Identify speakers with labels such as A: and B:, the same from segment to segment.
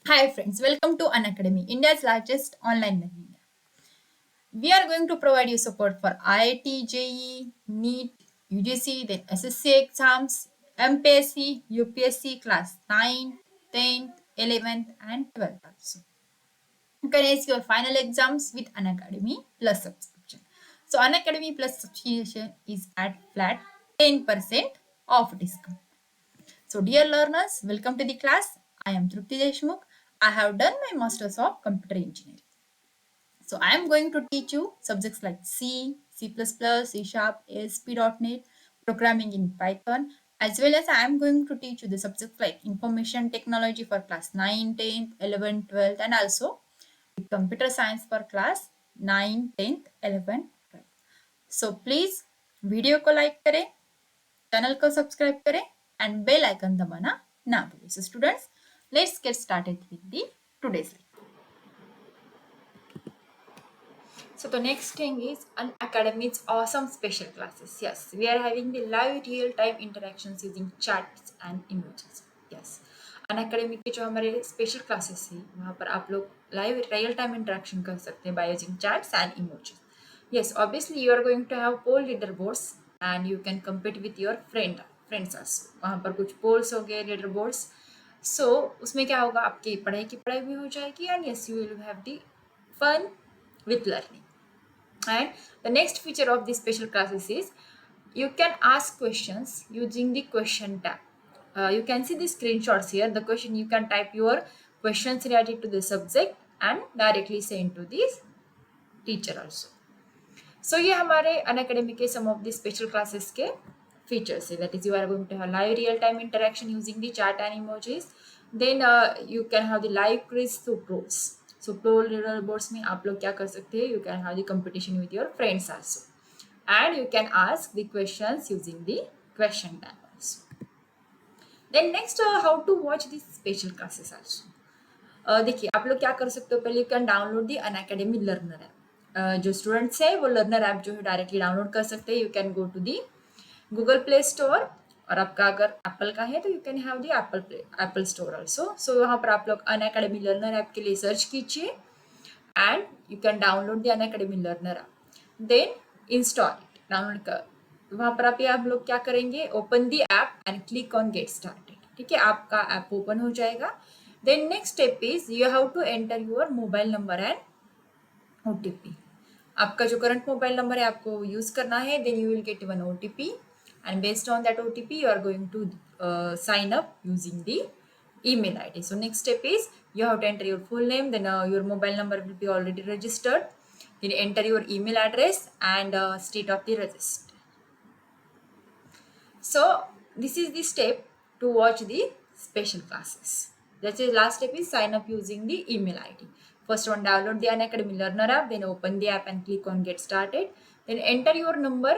A: Hi friends, welcome to Unacademy, India's largest online learning app. We are going to provide you support for IIT, JEE, NEET, UGC, then SSC exams, MPSC, UPSC class 9, 10th, 11th and 12th also. You can ace your final exams with Unacademy Plus subscription. So Unacademy Plus subscription is at flat 10% off discount. So, dear learners, welcome to the class. I am Trupti Deshmukh. I have done my Masters of Computer Engineering. So, I am going to teach you subjects like C, C++, C Sharp, ASP.NET, programming in Python, as well as I am going to teach you the subjects like information technology for class 9, 10th, 11th, 12th, and also computer science for class 9, 10th, 11th, 12th. So, please video को like करें, channel को subscribe करें and bell icon दबाना ना भूलें. So students, let's get started with the today's lecture. So the next thing is Unacademy's awesome special classes. Yes, we are having the live real-time interactions using chats and emojis. Yes, Unacademy के जो हमारे special classes है वहाँ पर आप लोग live real time interaction कर सकते हैं by using chats and emojis. Yes, obviously you are going to have poll leaderboards and you can compete with your friends also. वहाँ पर कुछ polls हो गए leaderboards. So उसमें क्या होगा, आपकी पढ़ाई की पढ़ाई भी हो जाएगी and yes you will have the fun with learning. And the next feature of these special classes is you can ask questions using the question tab. You can see the screenshots here. The question, you can type your questions related to the subject and directly send to the teacher also. So ये हमारे Unacademy के some of the special classes के features है. That is, you are going to have live real time interaction using the chat and emojis. Then you can have the live quiz through pros. So pro leaderboards में आप लोग क्या कर सकते हैं? You can have the competition with your friends also, and you can ask the questions using the question tab also. Then next, how to watch these special classes also. देखिए आप लोग क्या कर सकते हो, पहले you can download the Unacademy learner app. जो students है वो लर्नर ऐप जो है डायरेक्टली डाउनलोड कर सकते हैं. You can go to the Google Play Store, और आपका अगर एप्पल का है तो you can have the Apple Store also. So वहाँ पर आप लोग अनअकैडमी लर्नर ऐप के लिए सर्च कीजिए and you can download the Unacademy learner app. Then install it, download कर. वहाँ पर आप लोग क्या करेंगे, open the app and click on get started. ठीक है, आपका ऐप ओपन हो जाएगा. Then next step is you have to enter your mobile number and OTP. आपका जो करंट मोबाइल नंबर है आपको यूज करना है. then you will get one OTP and based on that OTP you are going to sign up using the email ID. So next step is you have to enter your full name, then your mobile number will be already registered. Then enter your email address and state of the register. So this is the step to watch the special classes. That's the last step is sign up using the email ID. First one, download the Unacademy Learner app, then open the app and click on get started. Then enter your number,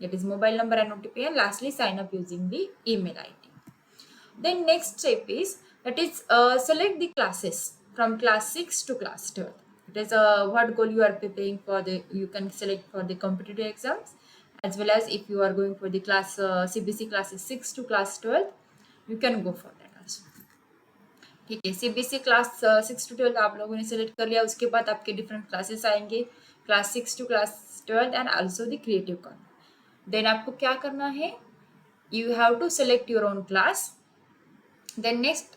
A: that is mobile number and OTP, and lastly sign up using the email ID. Then next step is that is select the classes from class 6 to class 12. It is what goal you are preparing for. The you can select for the competitive exams, as well as if you are going for the class CBC classes 6 to class 12, you can go for that also. ठीक है, CBC class 6 to 12 आप लोगों ने select कर लिया. उसके बाद आपके डिफरेंट क्लासेस आएंगे, class 6 to class 12 and also the creative corner. Then आपको क्या करना है, you have to select your own class. Then next,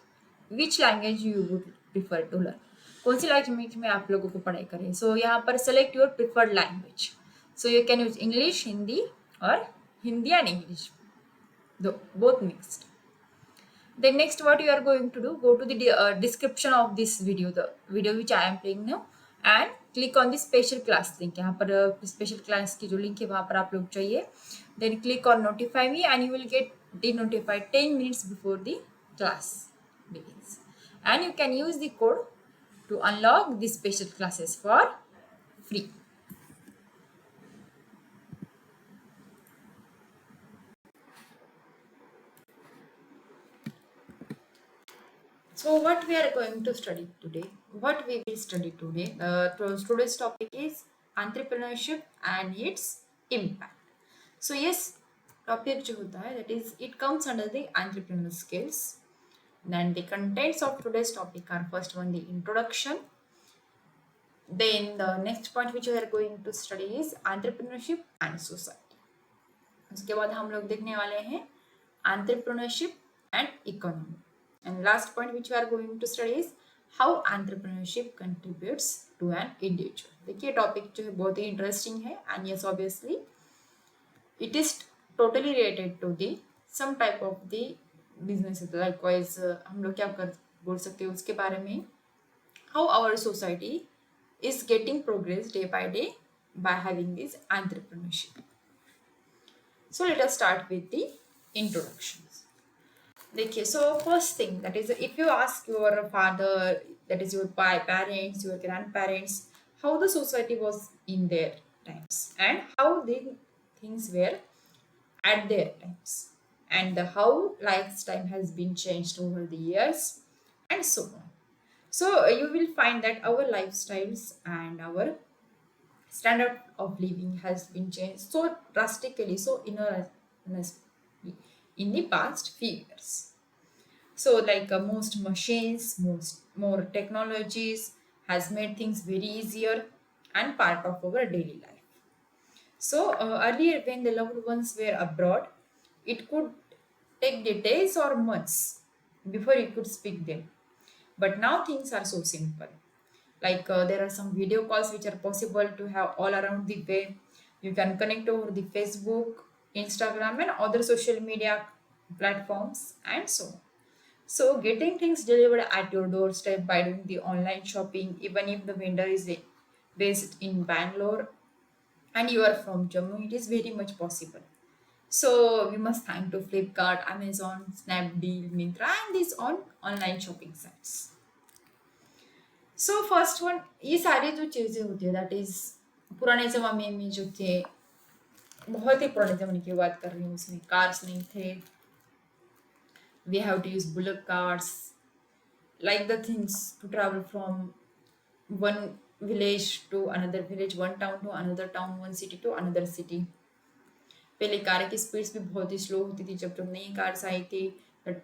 A: which language you would prefer to learn, कौन सी लैंग्वेज में आप लोगों को पढ़ाई करें. सो यहाँ पर select your preferred language. So you can use English, Hindi, और Hindi and English, both mixed. Then next what you are going to do, go to the description of this video, the video which I am playing now, and click on the special class link. यहाँ पर special class की जो link है वहाँ पर आप लोग चाहिए. Then click on notify me and you will get denotified 10 minutes before the class begins. And you can use the code to unlock the special classes for free. So what we are going to study today? What we will study today? Today's topic is entrepreneurship and its impact. So yes, topic जो होता है that is it comes under the entrepreneurial skills. And the contents of today's topic are first one the introduction, then the next point which we are going to study is entrepreneurship and society. उसके बाद हम लोग देखने वाले हैं entrepreneurship and economy. And last point which we are going to study is how entrepreneurship contributes to an individual. देखिए topic जो है बहुत ही इंटरेस्टिंग है and yes obviously it is totally related to the some type of the business. Likewise हम लोग क्या कर बोल सकते हैं उसके बारे में, how our society is getting progress day by day by having this entrepreneurship. So let us start with the introductions. देखिए, so first thing that is if you ask your father, that is your parents, your grandparents, how the society was in their times and how the things were at their times and how lifestyle has been changed over the years and so on. So you will find that our lifestyles and our standard of living has been changed so drastically, so in the past few years. So like most machines, most more technologies has made things very easier and part of our daily life. So earlier when the loved ones were abroad, it could take the days or months before you could speak them. But now things are so simple. Like there are some video calls which are possible to have all around the web. You can connect over the Facebook, Instagram, and other social media platforms, and so on. So getting things delivered at your doorstep by doing the online shopping, even if the vendor is based in Bangalore and you are from Jammu, it is very much possible. So we must thank to Flipkart, Amazon, Snapdeal, Myntra, and these on online shopping sites. So first one, ये सारी जो चीज़ें होती है that is पुराने ज़माने में जो थे, बहुत ही पुराने ज़माने की बात कर रही हूँ, उसमें कार्स नहीं थे. We have to use bullet cars, like the things to travel from one village to another village, one town to another town, one city to another city. पहले कार की स्पीड्स भी बहुत ही स्लो होती थी जब नई कार्स आई थी. But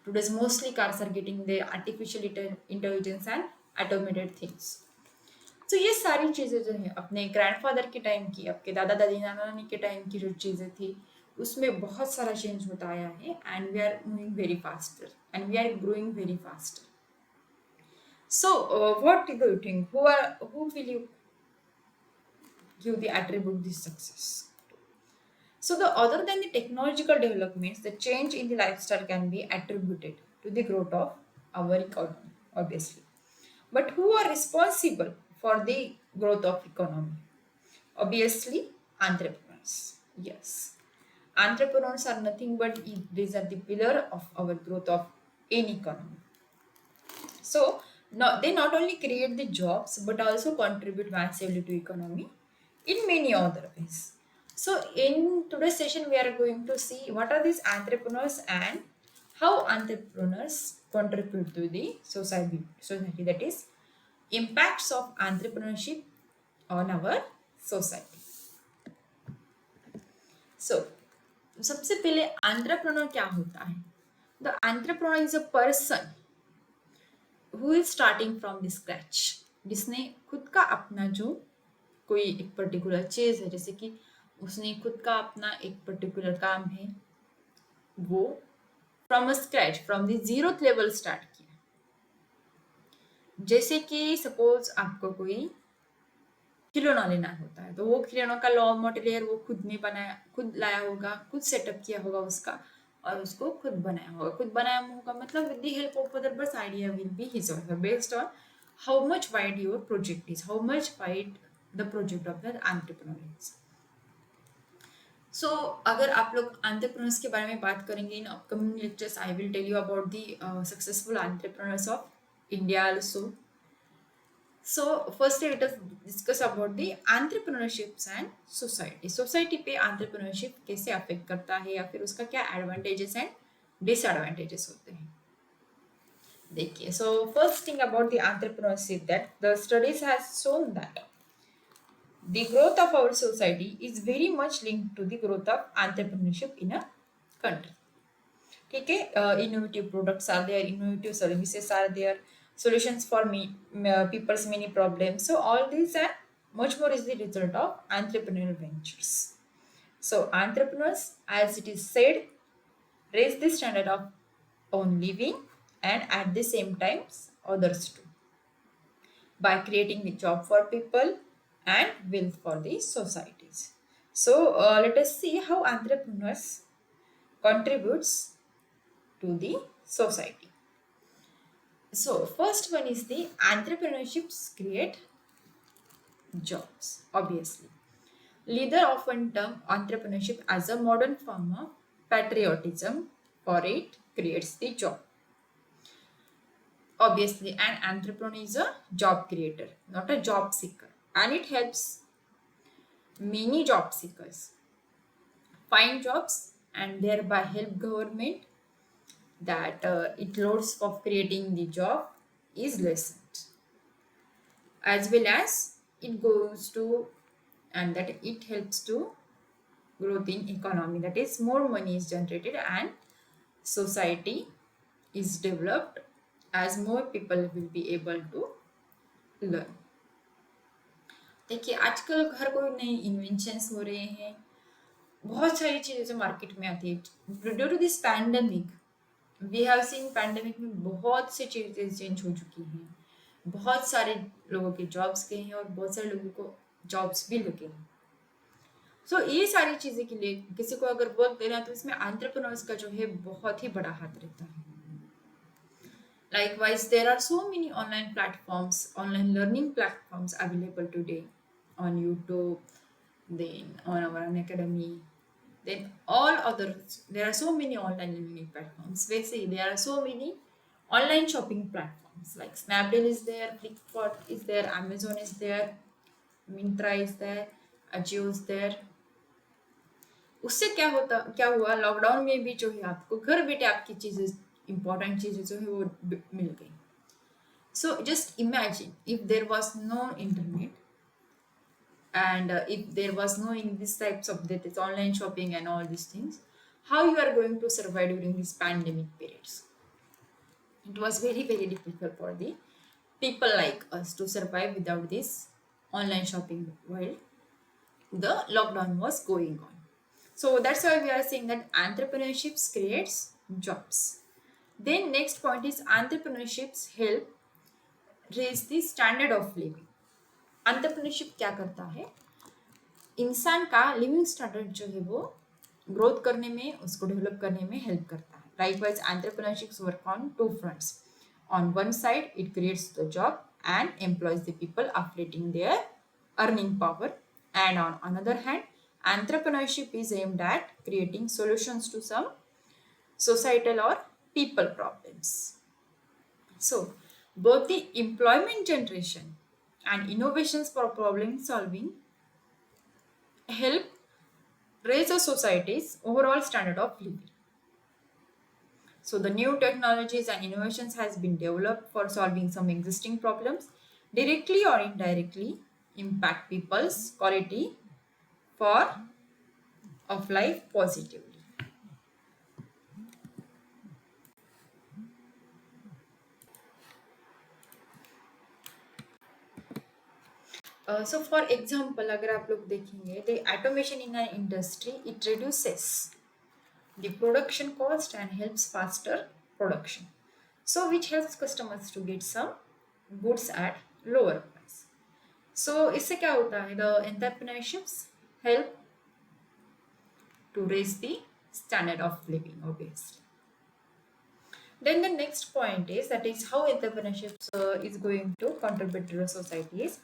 A: today's mostly cars are getting the artificial intelligence and automated things. तो ये सारी चीज़ें जो है अपने ग्रैंडफादर के टाइम की, आपके दादा दादी नाना नानी के टाइम की जो चीज़ें थी उसमें बहुत सारा चेंज होता आया है. And we are moving very faster and we are growing very faster. So what do you think, who will you give the attribute this success? So the other than the technological developments, the change in the lifestyle can be attributed to the growth of our economy, obviously. But who are responsible for the growth of economy? Obviously, entrepreneurs. Yes. Entrepreneurs are nothing but these are the pillar of our growth of any economy. So they not only create the jobs but also contribute massively to economy in many other ways. So in today's session, we are going to see what are these entrepreneurs and how entrepreneurs contribute to the society. That is impacts of entrepreneurship on our society. So सबसे पहले entrepreneur क्या होता है? The entrepreneur is a person who is starting from the scratch, जिसने खुद का अपना जो कोई एक पर्टिकुलर चीज है, जैसे कि उसने खुद का अपना एक पर्टिकुलर काम है, वो from a scratch, from the zero level start किया. जैसे कि सपोज आपको कोई खिलौना लेना होता है, तो वो खिलौना का लॉ मटेरियल वो खुद ने बनाया, खुद लाया होगा, खुद सेटअप किया होगा उसका, और उसको खुद बनाया होगा. खुद बनाया होगा मतलब with the help of other, बस आइडिया विल बी हिज और based on how much wide your project is, how much wide the project of the entrepreneur is. So अगर आप लोग एंटरप्रेन्योर्स के बारे में बात करेंगे in upcoming lectures, I will tell you about the successful entrepreneurs of India also. So first let us discuss about the entrepreneurships and society. Society पे entrepreneurship कैसे अफेक्ट करता है या फिर उसका क्या एडवांटेजेस एंड डिसएडवांटेजेस होते हैं. देखिए, so first thing about the entrepreneurship, that the studies has shown that the growth of our society is very much linked to the growth of entrepreneurship in a country. ठीक है, innovative products are there, innovative services are there, solutions for people's many problems. So all these and much more is the result of entrepreneurial ventures. So entrepreneurs, as it is said, raise the standard of own living and at the same time others too, by creating the job for people and wealth for the societies. So let us see how entrepreneurs contributes to the society. So first one is the entrepreneurships create jobs. Obviously, leader often term entrepreneurship as a modern form of patriotism, for it creates the job. Obviously, an entrepreneur is a job creator, not a job seeker, and it helps many job seekers find jobs and thereby help government that it loads of creating the job is lessened, as well as it goes to and that it helps to growth in economy, that is more money is generated and society is developed as more people will be able to learn. देखिए आजकल हर कोई नए inventions हो रहे हैं, बहुत सारी चीजें जो मार्केट में आती है due to this pandemic. We have seen pandemic में बहुत सी चीजें चेंज हो चुकी हैं, बहुत सारे लोगों के जॉब्स गए हैं और बहुत सारे लोगों को जॉब्स भी लगे हैं। सो ये सारी चीजें के लिए किसी को अगर वर्क देना है तो इसमें एंटरप्रेन्योर्स का जो है बहुत ही बड़ा हाथ रहता है। Likewise, there are so many online platforms, online learning platforms available today on YouTube, then on our Unacademy, then all others. There are so many online learning platforms. Basically, there are so many online shopping platforms like Snapdeal is there, Flipkart is there, Amazon is there, Myntra is there, Ajio is there. उससे क्या हुआ lockdown में भी जो है आपको घर बैठे आपकी चीजें इंपॉर्टेंट चीजें जो है वो मिल गई। So just imagine if there was no internet and if there was no in these types of this online shopping and all these things, how you are going to survive during these pandemic periods? It was very difficult for the people like us to survive without this online shopping while the lockdown was going on. So that's why we are saying that entrepreneurship creates jobs. Then next point is entrepreneurships help raise the standard of living. Entrepreneurship क्या करता है, इंसान का living standard जो है वो growth करने में, उसको डेवलप करने में हेल्प करता है। Likewise entrepreneurships work on two fronts. On one side it creates the job and employs the people, uplifting their earning power, and on another hand entrepreneurship is aimed at creating solutions to some societal or people problems. So both the employment generation and innovations for problem solving help raise a society's overall standard of living. So the new technologies and innovations has been developed for solving some existing problems, directly or indirectly impact people's quality for of life positively. So for example, अगर आप लोग देखेंगे the automation in an industry, it reduces the production cost and helps faster production, so which helps customers to get some goods at lower price. So इससे क्या होता है, the entrepreneurships help to raise the standard of living, obviously. Then the next point is that is how entrepreneurship is going to contribute to the society is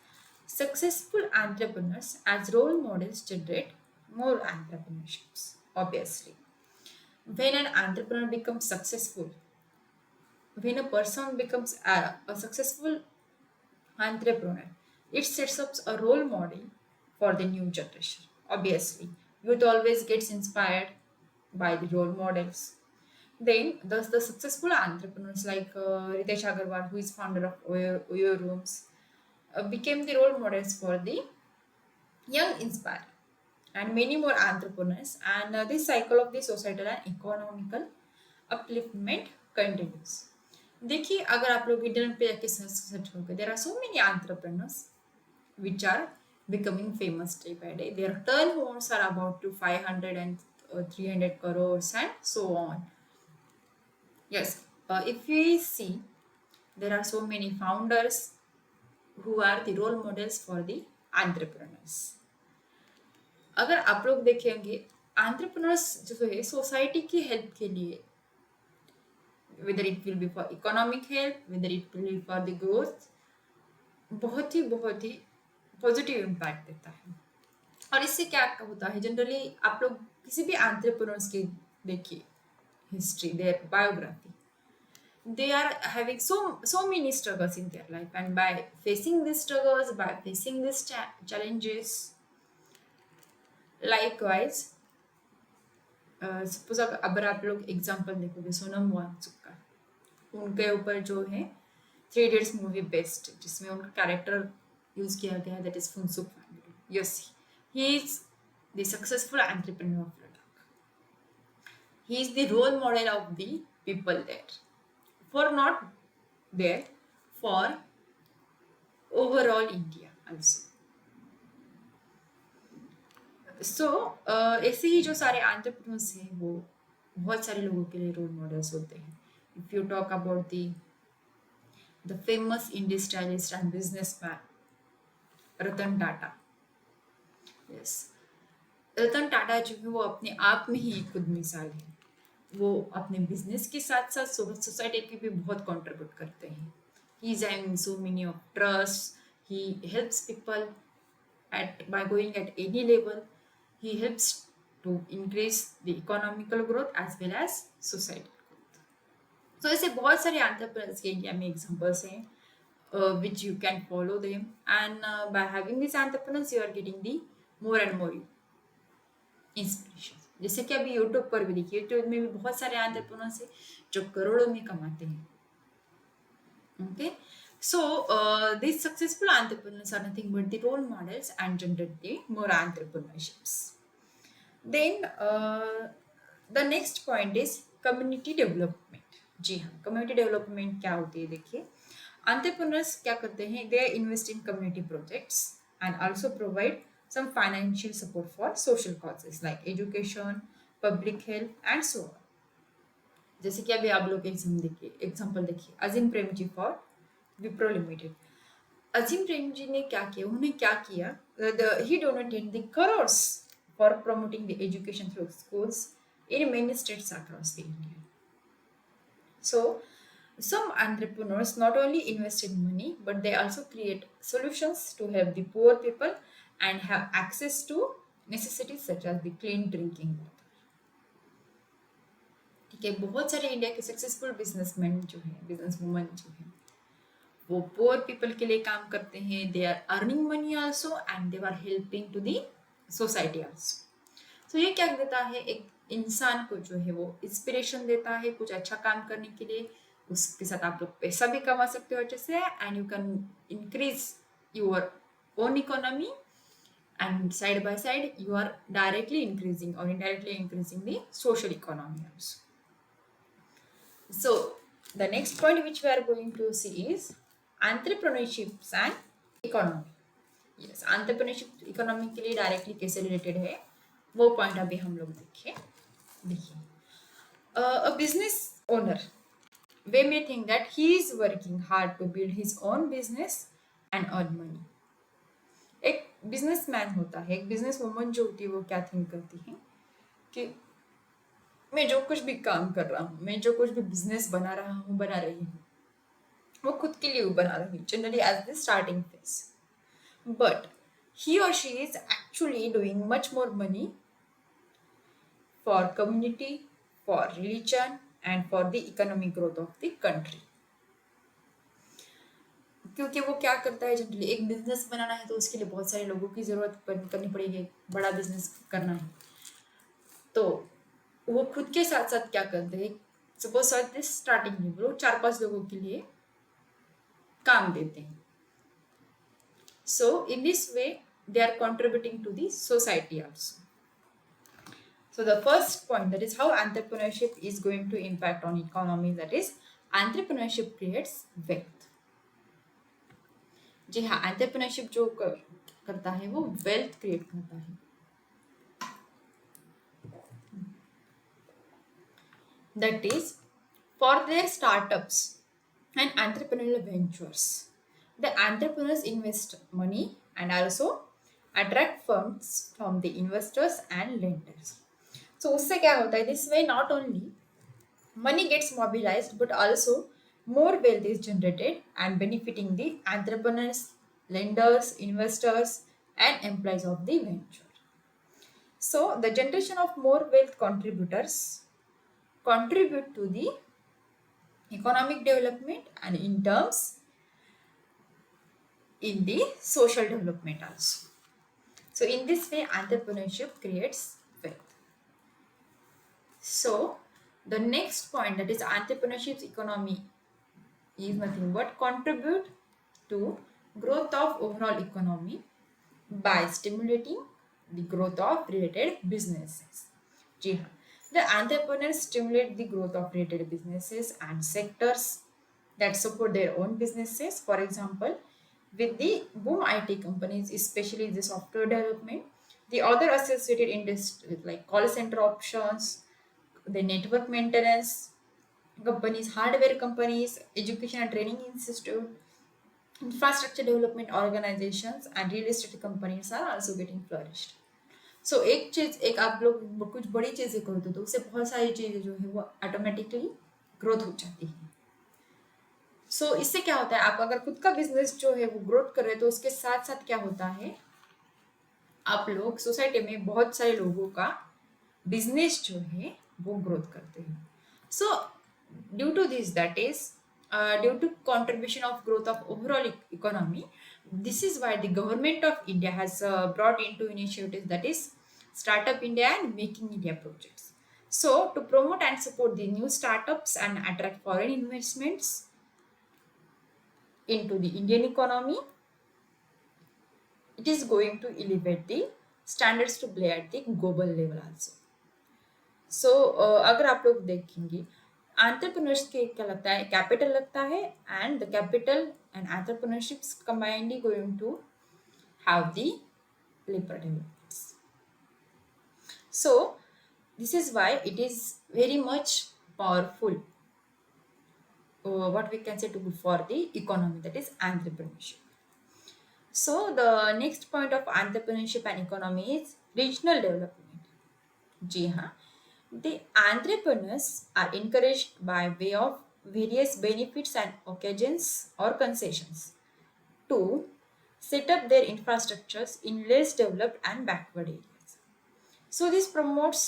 A: successful entrepreneurs as role models generate more entrepreneurships. Obviously, when an entrepreneur becomes successful, when a person becomes a successful entrepreneur, it sets up a role model for the new generation. Obviously, youth always gets inspired by the role models. Then, thus the successful entrepreneurs like Ritesh Agarwal, who is founder of Oyo Rooms, became the role models for the young inspired and many more entrepreneurs. And this cycle of the societal and economical upliftment continues. देखिए, अगर आप लोग internet पे जाके search करोगे, there are so many entrepreneurs which are becoming famous day by day. Their turnovers are about to 500 and 300 crores and so on. Yes, if we see, there are so many founders who are the role models for the entrepreneurs. अगर आप लोग देखेंगे, entrepreneurs जो है society की help के लिए, whether it will be for economic help, whether it will be for the growth, बहुत ही पॉजिटिव इम्पैक्ट देता है। और इससे क्या होता है, जनरली आप लोग किसी भी एंटरप्रेन्योर्स की देखिए history, their biography, they are having so many struggles in their life, and by facing these struggles, by facing these challenges, likewise, suppose अगर आप लोग एग्जांपल देखोगे सोनम वांगचुक का, उनके ऊपर जो है 3 इडियट्स मूवी बेस्ट, जिसमें उनका कैरेक्टर यूज किया गया है, that is Phunsukh family. Yes, he is the successful entrepreneur of Ladakh. He is the role model of the people there, for not there, for overall India also. So ऐसे ही जो सारे entrepreneurs हैं वो बहुत सारे लोगों के लिए रोल मॉडल्स होते हैं। If you talk about the famous industrialist and businessman Ratan Tata, yes, Ratan Tata जो है वो अपने आप में ही एक खुद मिसाल है। वो अपने बिजनेस के साथ साथ सोसाइटी के भी बहुत कंट्रीब्यूट करते हैं। He is having so many of trust, he helps people by going at any level. He helps to increase the economical growth as well as society growth. So ऐसे बहुत सारे एंटरप्रेन्योर्स के India में examples हैं which you can follow them, and by having these entrepreneurs you are getting the more and more inspiration. जैसे कि अभी YouTube पर भी देखिए, यूट्यूब में भी बहुत सारे एंटरप्रेन्योर्स हैं जो करोड़ों में कमाते हैं। Okay, so these successful entrepreneurs are nothing but the role models and generate the more entrepreneurships. Then the next point is community development. जी हाँ, community development क्या होती है देखिए, entrepreneurs क्या करते हैं, they invest in community projects and also provide some financial support for social causes like education, public health and so on. जैसे कि अभी आप लोग एग्जाम्पल देखिए, अजीम प्रेमजी फॉर विप्रो लिमिटेड। अजीम प्रेमजी ने क्या किया, उन्होंने क्या किया, he donated the crores for promoting the education through schools in many states across the India. So some entrepreneurs not only invest in money but they also create solutions to help the poor people and have access to necessities such as the clean drinking water. ठीक है, बहुत सारे India के successful businessman जो है, business woman जो है, वो पुअर पीपल के लिए काम करते हैं। They are earning money also and they are helping to the society also. So ये क्या देता है, एक इंसान को जो है वो इंस्पिरेशन देता है कुछ अच्छा काम करने के लिए। उसके साथ आप लोग पैसा भी कमा सकते हो अच्छे से, and you can increase your own economy, and side by side you are directly increasing or indirectly increasing the social economy also. So the next point which we are going to see is entrepreneurship and economy. Yes, entrepreneurship economy के लिए directly कैसे related है वो point अभी हम लोग देखिए a business owner we may think that he is working hard to build his own business and earn money. एक बिजनेसमैन होता है, एक बिजनेस वुमन जो होती है वो क्या थिंक करती है कि मैं जो कुछ भी काम कर रहा हूँ, मैं जो कुछ भी बिजनेस बना रही हूँ, वो खुद के लिए बना रही हूँ, generally as the starting phase, but he or she is actually doing much more money for community, for religion and for the economic growth of the country. क्योंकि वो क्या करता है, जनरली एक बिजनेस बनाना है तो उसके लिए बहुत सारे लोगों की जरूरत करनी पड़ेगी, बड़ा बिजनेस करना है तो वो खुद के साथ साथ क्या करते हैं, सपोज स्टार्टिंग में वो 4-5 लोगों के लिए काम देते हैं। So in this way they are contributing to the society also. So the first point, that is how entrepreneurship is going to impact on economy, that is entrepreneurship creates wealth. जी हाँ, entrepreneurship जो करता है वो wealth create करता है. That is for their startups and entrepreneurial ventures. The entrepreneurs invest money and also attract funds from the investors and lenders. So उससे क्या होता है? This way not only money gets mobilized but also more wealth is generated and benefiting the entrepreneurs, lenders, investors, and employees of the venture. So the generation of more wealth contributors contribute to the economic development and in terms in the social development also. So in this way entrepreneurship creates wealth. So the next point, that is entrepreneurship's economy, is nothing but contribute to growth of overall economy by stimulating the growth of related businesses. जी हाँ, the entrepreneurs stimulate the growth of related businesses and sectors that support their own businesses. For example, with the boom IT companies, especially the software development, the other associated industries like call center options, the network maintenance companies, hardware companies, education and training institute, infrastructure development organizations, and real estate companies are also getting flourished. सो एक चीज, एक आप लोग कुछ बड़ी चीजें करते हो तो उससे बहुत सारी चीजें जो है वो ऑटोमेटिकली ग्रोथ हो जाती है. सो इससे क्या होता है, आप अगर खुद का बिजनेस जो है वो ग्रोथ कर रहे हैं तो उसके साथ साथ क्या होता है, आप लोग सोसाइटी में बहुत सारे लोगों का बिजनेस जो है वो ग्रोथ करते हैं. So due to this, that is due to contribution of growth of overall economy, this is why the government of India has brought into initiatives, that is Startup India and Making India projects. So to promote and support the new startups and attract foreign investments into the Indian economy, it is going to elevate the standards to play at the global level also. सो अगर आप लोग देखेंगे entrepreneurs के क्या लगता है, capital लगता है, and the capital and entrepreneurships combinedly going to have the labour developments. So this is why it is very much powerful, what we can say, to for the economy, that is entrepreneurship. So the next point of entrepreneurship and economy is regional development. जी हाँ, the entrepreneurs are encouraged by way of various benefits and occasions or concessions to set up their infrastructures in less developed and backward areas. So this promotes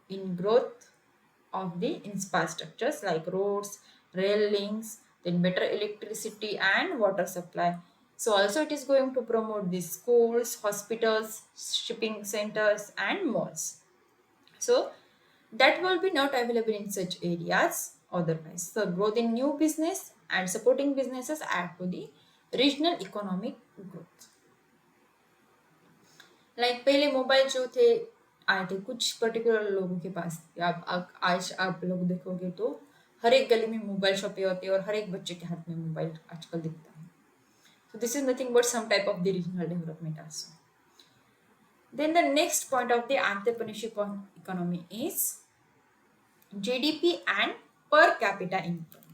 A: in growth of the infrastructures like roads, rail links, then better electricity and water supply. So also it is going to promote the schools, hospitals, shipping centers and malls. So that will be not available in such areas otherwise. So growth in new business and supporting businesses add to the regional economic growth. Like पहले mobile जो थे आए थे कुछ particular लोगों के पास. आज आप लोग देखोगे तो हर एक गली में मोबाइल शॉपें होती है और हर एक बच्चे के हाथ में मोबाइल आजकल दिखता है. So this is nothing but some type of the regional development also. Then the next point of the entrepreneurship economy is GDP and per capita income.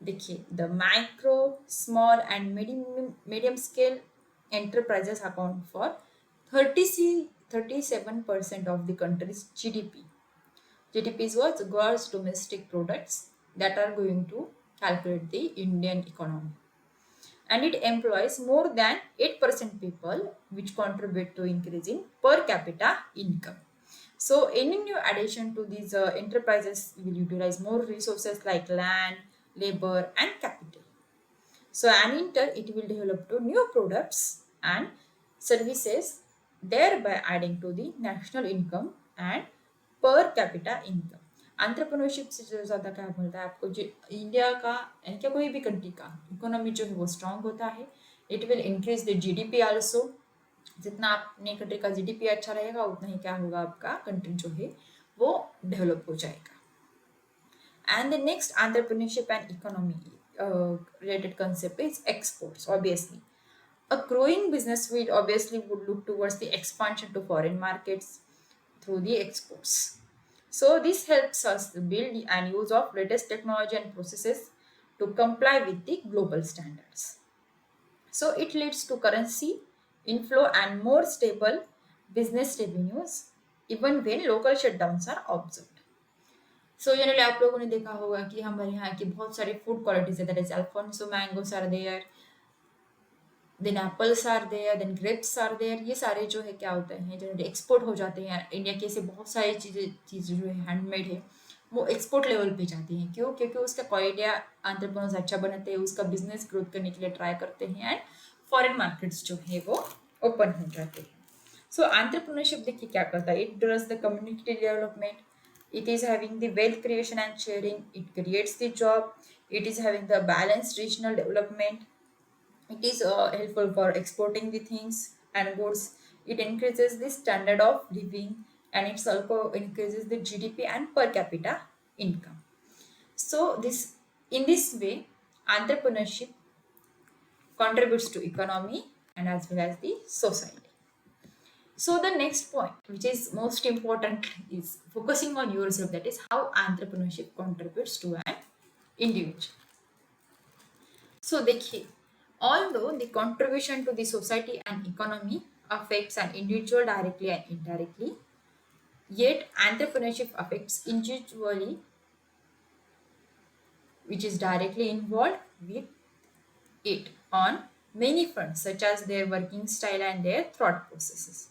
A: देखिए, the micro, small and medium scale enterprises account for 37% of the country's GDP. GDP is what? Gross domestic products that are going to calculate the Indian economy. And it employs more than 8% people, which contribute to increasing per capita income. So any new addition to these enterprises will utilize more resources like land, labor and capital. So and in turn it will develop to new products and services, thereby adding to the national income and per capita income. Entrepreneurship से जो ज़्यादा क्या बोलता है आपको, जो India का यानी क्या कोई भी कंट्री का इकोनॉमी जो है वो स्ट्रांग होता है. It will increase the GDP also, जितना अपने कंट्री का जीडीपी अच्छा रहेगा उतना ही क्या होगा, आपका कंट्री जो है वो डेवलप हो जाएगा. And the next entrepreneurship and economy related concept is exports. Obviously, a growing business would look towards the expansion to foreign markets through the exports. So this helps us to build and use of latest technology and processes to comply with the global standards. So it leads to currency inflow and more stable business revenues even when local shutdowns are observed. So generally आप लोगों ने देखा होगा कि हमारे यहाँ की बहुत सारी फूड क्वालिटीज है, that is alphonso mangoes are there, then apples are there, then grapes are there. ये सारे जो है क्या होते हैं, जनरली एक्सपोर्ट हो जाते हैं. इंडिया की ऐसे बहुत सारी चीज़ें जो है हैंडमेड है वो एक्सपोर्ट लेवल पे जाती हैं. क्यों? क्योंकि उसका क्वालिटी एंटरप्रेन्योर्स अच्छा बनाते हैं, उसका बिजनेस ग्रोथ करने के लिए ट्राई करते हैं एंड फॉरेन मार्केट्स जो है वो ओपन हो जाते हैं. सो एंटरप्रेन्योरशिप देखिए क्या करता है, it does the community development, it is having the wealth creation and sharing, it creates the job, it is having the balanced regional development, it is helpful for exporting the things and goods, it increases the standard of living, and it also increases the gdp and per capita income. So this, in this way, entrepreneurship contributes to economy and as well as the society. So the next point, which is most important, is focusing on yourself. That is how entrepreneurship contributes to an individual. So देखिए, although the contribution to the society and economy affects an individual directly and indirectly, yet entrepreneurship affects individually, which is directly involved with it on many fronts, such as their working style and their thought processes.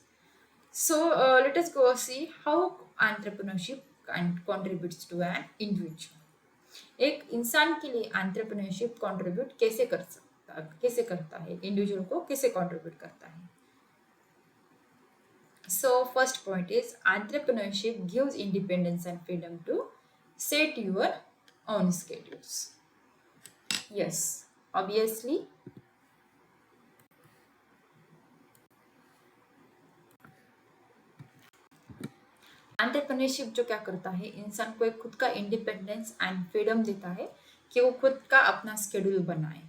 A: So let us go see how entrepreneurship contributes to an individual. एक इंसान के लिए entrepreneurship contribute कैसे करता है, individual को कैसे contribute करता है. So first point is entrepreneurship gives independence and freedom to set your own schedules. Yes, obviously entrepreneurship जो क्या करता है, इंसान को एक खुद का इंडिपेंडेंस एंड फ्रीडम देता है कि वो खुद का अपना स्केड्यूल बनाए.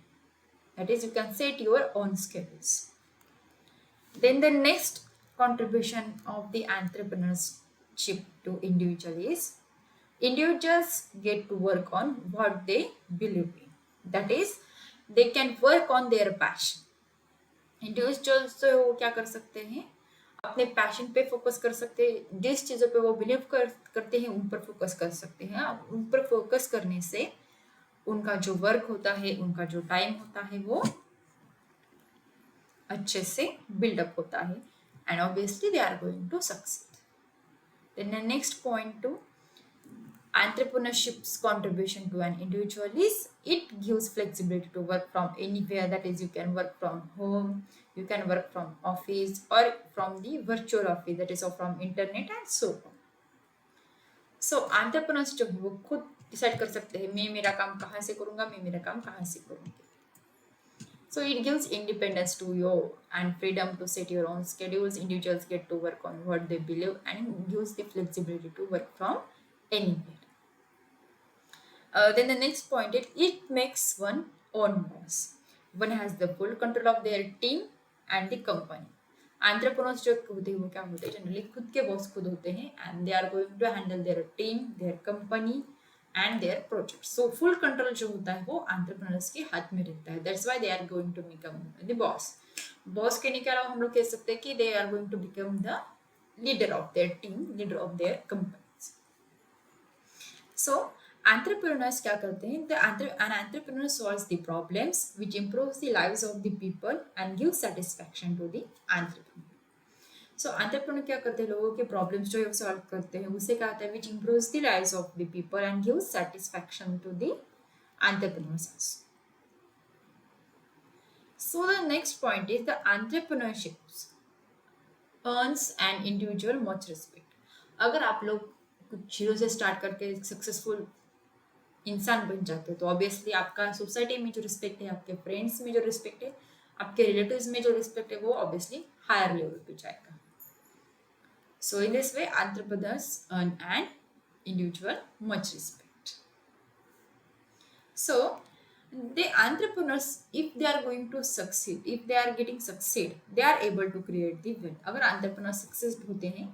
A: That is you can set your own schedules. Then the next contribution of the entrepreneurship to individual is individuals get to work on what they believe in. That is, they can work on their passion. Individuals जो है वो क्या कर सकते हैं, अपने passion पे focus कर सकते हैं, जिस चीज़ों पे वो बिलीव करते हैं उन पर फोकस कर सकते हैं. उन पर फोकस करने से उनका जो वर्क होता है, उनका जो टाइम होता है वो अच्छे से बिल्डअप होता है and obviously they are going to succeed. Then the next point to entrepreneurship's contribution to an individual is it gives flexibility to work from anywhere. That is, you can work from home, you can work from office or from the virtual office, that is, or from internet and so on. So entrepreneurs जो है वो खुद decide कर सकते हैं मैं मेरा काम कहाँ से करूँगा, मैं मेरा काम कहाँ से करूँगी. So it gives independence to you and freedom to set your own schedules. Individuals get to work on what they believe and gives the flexibility to work from anywhere. Then the next point is it makes one own boss. One has the full control of their team and the company. Entrepreneurs जो होते हैं वो क्या होते हैं, generally खुद के boss खुद होते हैं and they are going to handle their team, their company and their projects. So full control जो होता है वो entrepreneurs के हाथ में रहता है. That's why they are going to become the boss. Boss कहने के अलावा हम लोग कह सकते हैं कि they are going to become the leader of their team, leader of their companies. So entrepreneurs क्या करते हैं, an entrepreneur solves the problems which improves the lives of the people and gives satisfaction to the entrepreneur. So entrepreneur क्या करते हैं, लोगों के problems जो है वो सॉल्व करते हैं, उससे क्या आता है which improves the lives of the people and gives satisfaction to the entrepreneurs. So the next point is the entrepreneurship earns an individual much respect. अगर आप लोग कुछ जीरो से स्टार्ट करके सक्सेसफुल इंसान बन जाते हो तो ऑब्वियसली आपका सोसाइटी में जो रिस्पेक्ट है, आपके फ्रेंड्स में जो रिस्पेक्ट है, आपके रिलेटिव्स में जो रिस्पेक्ट है वो ऑब्वियसली हायर लेवल पे जाएगा. So in this way, entrepreneurs earn an individual much respect. So the entrepreneurs, if they are going to succeed, if they are getting succeed, they are able to create the wealth. अगर entrepreneurs success होते हैं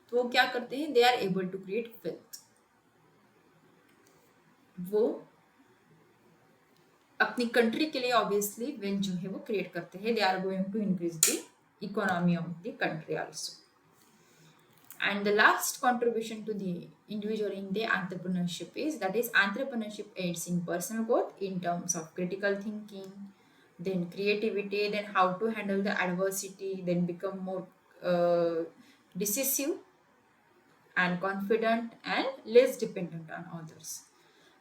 A: तो वो क्या करते हैं? They are able to create wealth. वो अपनी कंट्री के लिए ऑब्वियसली वेल्थ जो है वो क्रिएट करते हैं. They are going to increase the economy of the country also. And the last contribution to the individual in the entrepreneurship is that is entrepreneurship aids in personal growth in terms of critical thinking, then creativity, then how to handle the adversity, then become more decisive and confident and less dependent on others.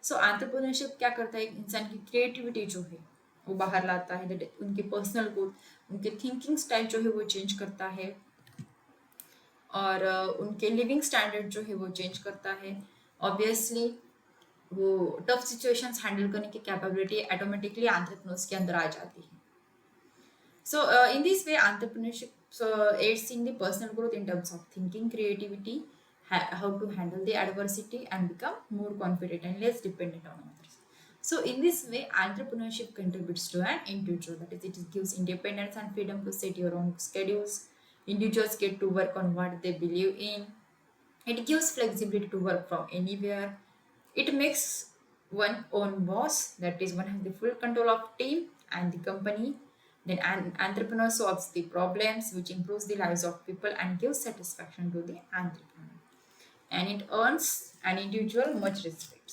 A: So entrepreneurship क्या करता है? एक इंसान की creativity जो है वो बाहर लाता है. that उनके पर्सनल ग्रोथ, उनके थिंकिंग स्टाइल जो है वो चेंज करता है और उनके लिविंग स्टैंडर्ड जो है वो चेंज करता है. ऑब्वियसली वो टफ सिचुएशंस हैंडल करने की कैपेबिलिटी ऑटोमेटिकली एंटरप्रेन्योर्स के अंदर आ जाती है. So in this way, entrepreneurship aids in the personal growth in terms of thinking, creativity, how to handle the adversity and become more confident and less dependent on others. So in this way, entrepreneurship contributes to an individual. That is, it gives independence and freedom to set your own schedules. Individuals get to work on what they believe in. It gives flexibility to work from anywhere. It makes one own boss. That is, one has the full control of team and the company. Then an entrepreneur solves the problems, which improves the lives of people and gives satisfaction to the entrepreneur. And it earns an individual much respect.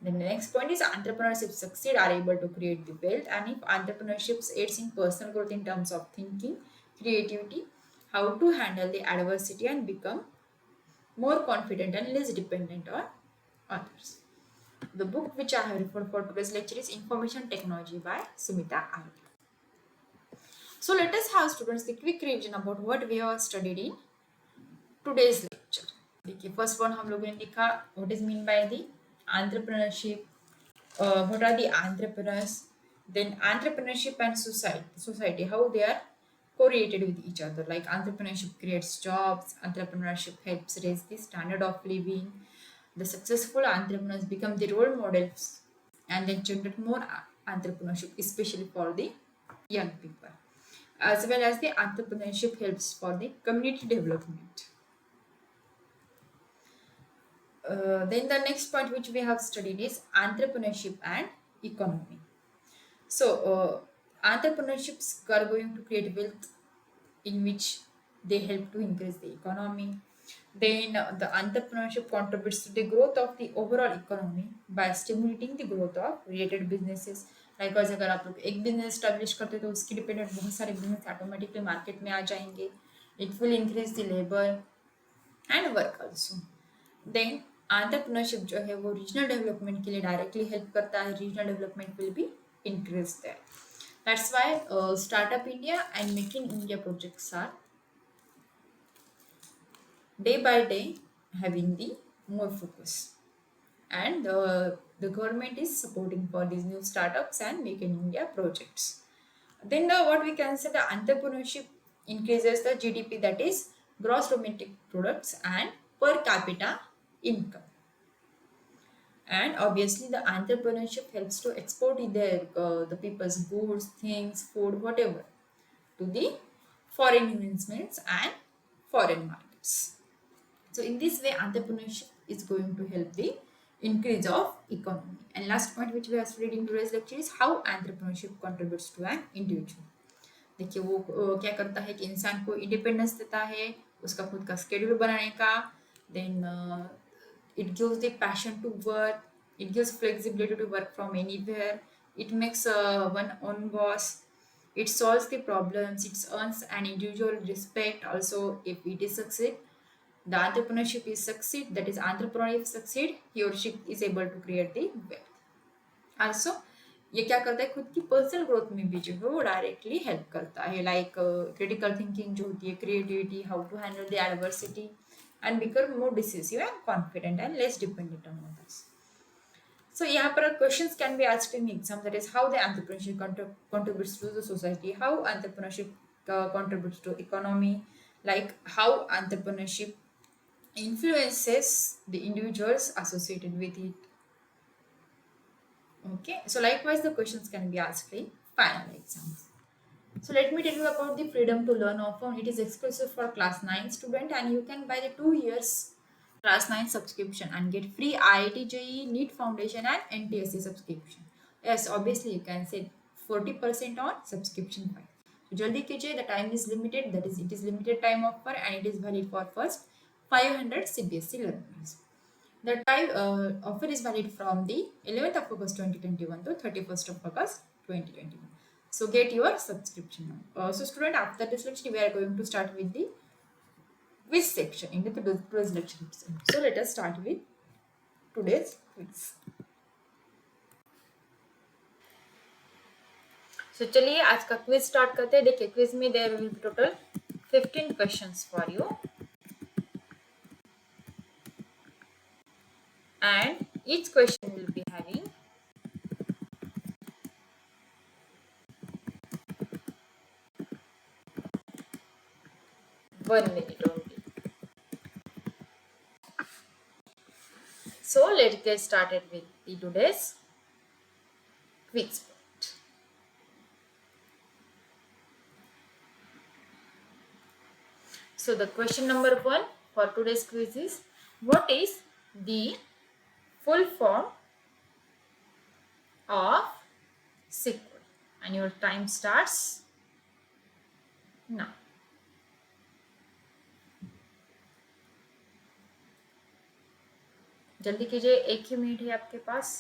A: Then the next point is entrepreneurs, if succeed, are able to create the wealth. And if entrepreneurship aids in personal growth in terms of thinking, creativity, how to handle the adversity and become more confident and less dependent on others. The book which I have referred for today's lecture is Information Technology by Sumita Arya. So let us have students the quick revision about what we have studied in today's lecture. देखिए first one हम लोगों ने देखा what is mean by the entrepreneurship, what are the entrepreneurs, then entrepreneurship and society how they are correlated with each other. Like entrepreneurship creates jobs, entrepreneurship helps raise the standard of living, the successful entrepreneurs become the role models and then generate more entrepreneurship, especially for the young people, as well as the entrepreneurship helps for the community development. Then the next point which we have studied is entrepreneurship and economy. So entrepreneurships are going to create wealth in which they help to increase the economy. Then the entrepreneurship contributes to the growth of the overall economy by stimulating the growth of related businesses. Likewise, अगर आप लोग एक business establish करते हो तो उसकी dependent बहुत सारे बिजनेस ऑटोमेटिकली मार्केट में आ जाएंगे. It will increase the labour and work also. देन एंटरप्रेन्योरशिप जो है वो रीजनल डेवलपमेंट के लिए डायरेक्टली हेल्प करता है. Regional development will be increase there. That's why startup India and make in India projects are day by day having the more focus, and the government is supporting for these new startups and make in India projects. Then what we can say, the entrepreneurship increases the GDP, that is gross domestic products and per capita income. And obviously the entrepreneurship helps to export their the people's goods, things, food, whatever to the foreign investments and foreign markets. So in this way, entrepreneurship is going to help the increase of economy. And last point which we are studied in today's lecture is how entrepreneurship contributes to an individual. देखिए वो क्या करता है कि इंसान को independence देता है, उसका खुद का स्केड्यूल बनाने का. Then it gives the passion to work, it gives flexibility to work from anywhere, it makes one own boss, it solves the problems, it earns an individual respect also if it is succeed. The entrepreneurship is succeed, that is entrepreneur if succeed, he or she is able to create the wealth. Also ये क्या करता है, खुद की personal growth में भी जो है वो डायरेक्टली हेल्प करता है. लाइक क्रिटिकल थिंकिंग जो होती है, creativity, how to handle the adversity and become more decisive and confident and less dependent on others. So यहाँ पर questions can be asked in exam, that is how the entrepreneurship contributes to the society, how entrepreneurship contributes to economy, like how entrepreneurship influences the individuals associated with it. Okay, so likewise the questions can be asked in final exams. So let me tell you about the freedom to learn offer. It is exclusive for class 9 student, and you can buy the 2 years class 9 subscription and get free IIT JEE, NEET Foundation and NTSC subscription. Yes, obviously you can save 40% on subscription price. So jaldi kijiye, the time is limited, that is it is limited time offer and it is valid for first 500 CBSE learners. The time offer is valid from the 11th of August 2021 to 31st of August 2021. So get your subscription now. So student, after this lecture, we are going to start with the quiz section in the today's lecture. So let us start with today's quiz. So चलिए आज का quiz start करते हैं. देखिए quiz में there will be total 15 questions for you and each question will be having 1 minute only. So let's get started with the today's quiz. So the question number 1 for today's quiz is, what is the full form of SQL? And your time starts now. जल्दी कीजिए, 1 ही minute है आपके पास.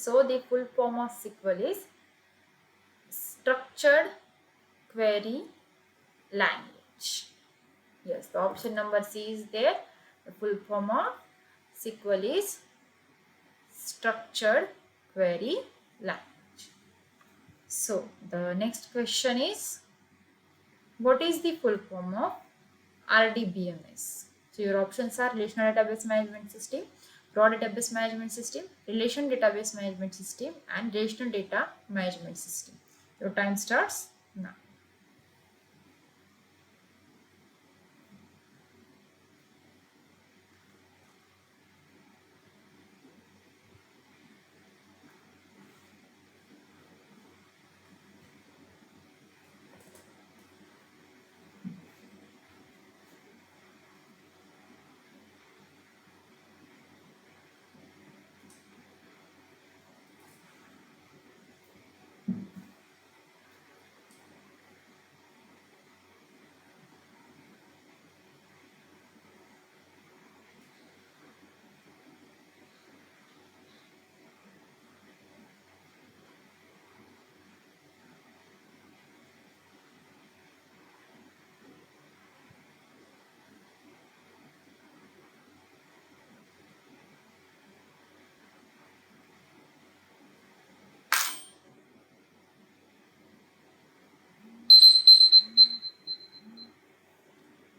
A: So the full form of SQL is structured query language. Yes, the option number C is there. The full form of SQL is structured query language. So the next question is, what is the full form of RDBMS? So your options are Relational Database Management System, Raw Database Management System, Relation Database Management System, and Relational Data Management System. Your time starts now.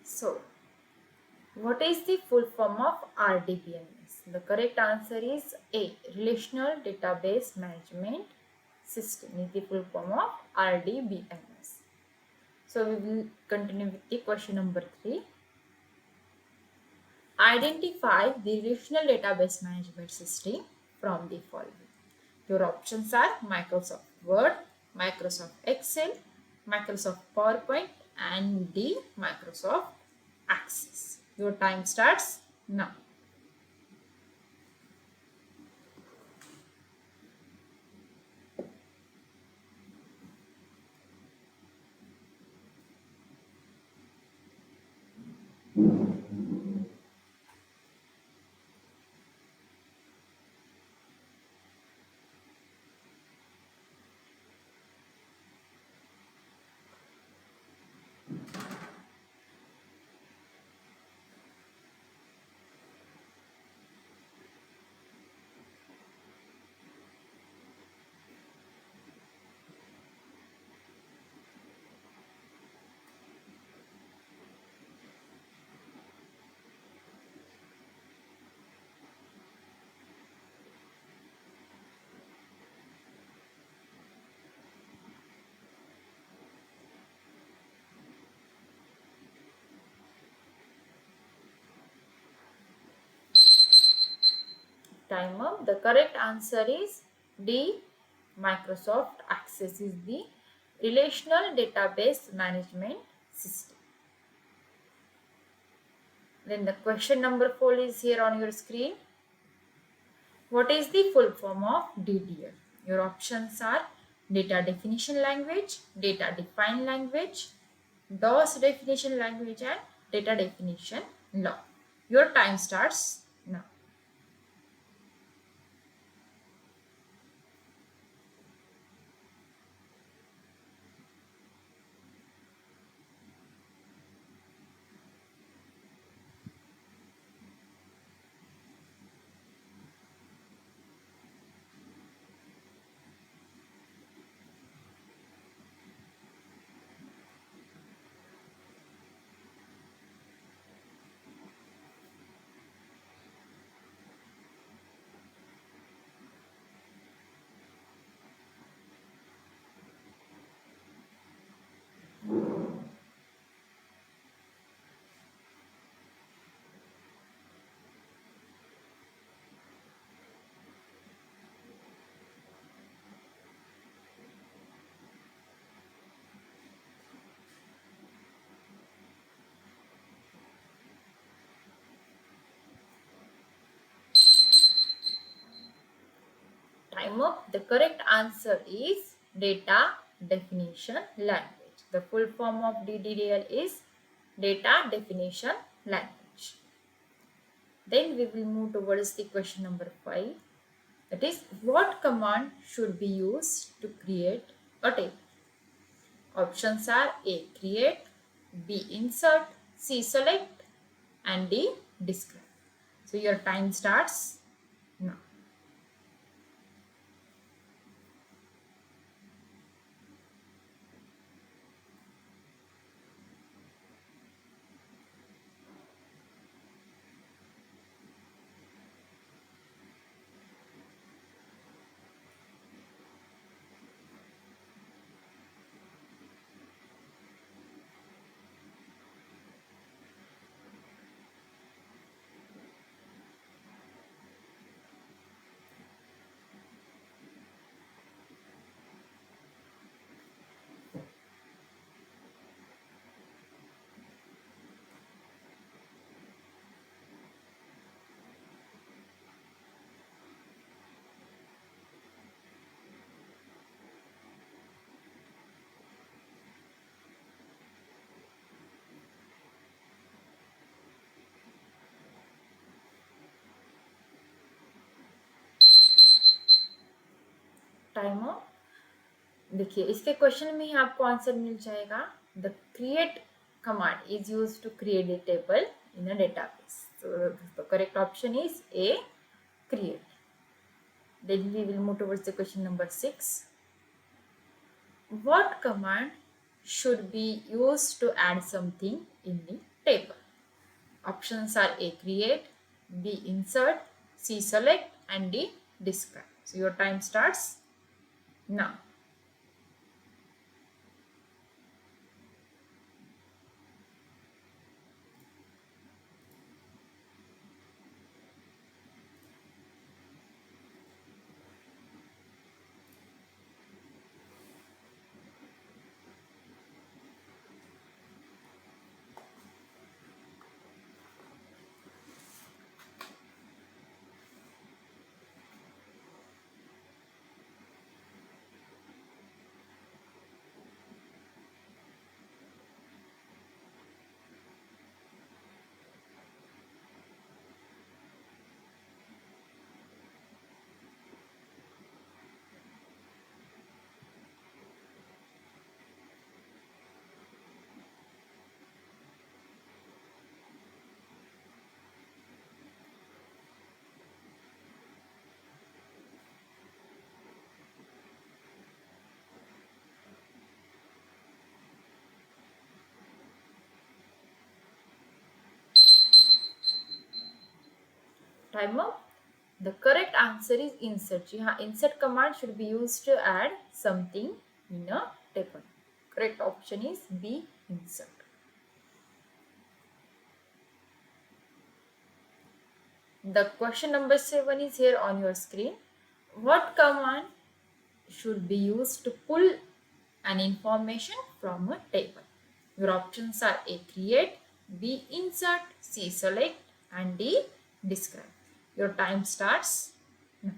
A: So, what is the full form of RDBMS? The correct answer is A. Relational Database Management System is the full form of RDBMS. So we will continue with the question number 3. Identify the relational database management system from the following. Your options are Microsoft Word, Microsoft Excel, Microsoft PowerPoint, and D, Microsoft Access. Your time starts now. Time up. The correct answer is D. Microsoft Access is the relational database management system. Then the question number 4 is here on your screen. What is the full form of DDL? Your options are data definition language, data defined language, DOS definition language, and data definition law. Your time starts now. Time up. The correct answer is data definition language. The full form of DDL is data definition language. Then we will move towards the question number 5. That is, what command should be used to create a table? Options are A, create, B, insert, C, select, and D, describe. So your time starts now. Time of देखिए इसके question में ही आपको answer मिल जाएगा. The create command is use to create a table in a database. So the correct option is A, create. Then we will move towards the question number 6. What command should be used to add something in the table? Options are A, create, B, insert, C, select, and D, describe. So your time starts now. Time up. The correct answer is insert. Insert command should be used to add something in a table. Correct option is B, insert. The question number 7 is here on your screen. What command should be used to pull an information from a table? Your options are A, create, B, insert, C, select, and D, describe. Your time starts now.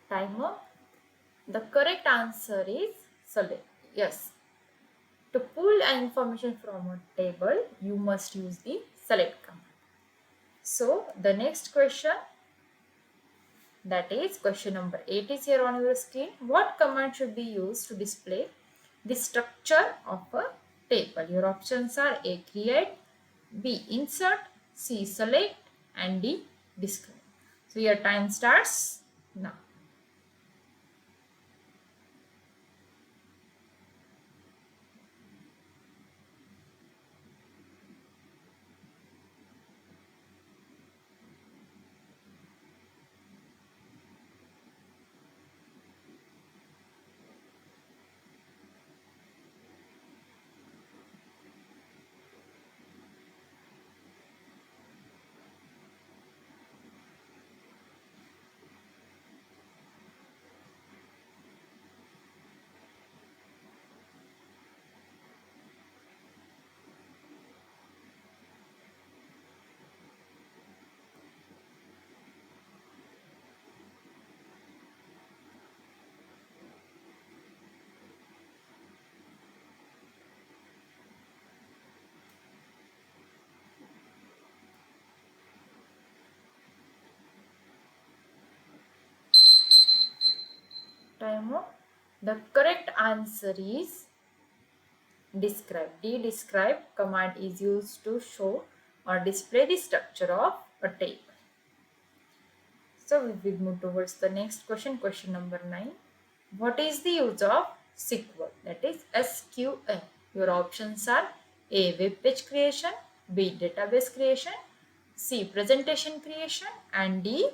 A: Timer. The correct answer is select. Yes. To pull an information from a table, you must use the select command. So the next question, that is question number 8, is here on your screen. What command should be used to display the structure of a table? Your options are A, create, B, insert, C, select, and D, describe. So your time starts now. Timer. The correct answer is describe. D, describe command is used to show or display the structure of a table. So we will move towards the next question, question number 9. What is the use of SQL? That is SQL. Your options are A, web page creation, B, database creation, C, presentation creation, and D,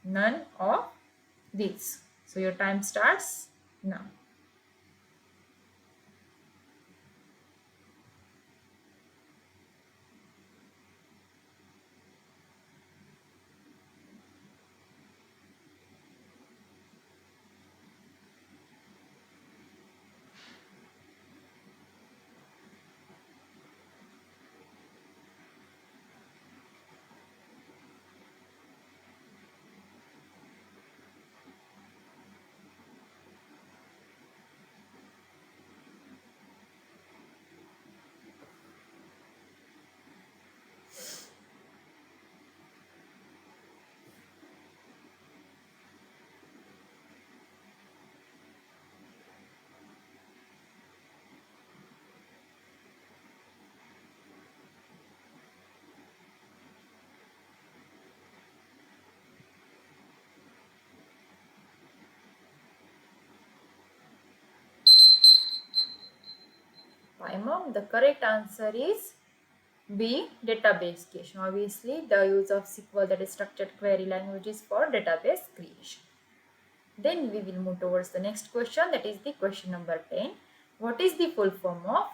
A: none of these. So your time starts now. Timer. The correct answer is B, database creation. Obviously, the use of SQL, that is structured query language, is for database creation. Then we will move towards the next question, that is the question number 10. What is the full form of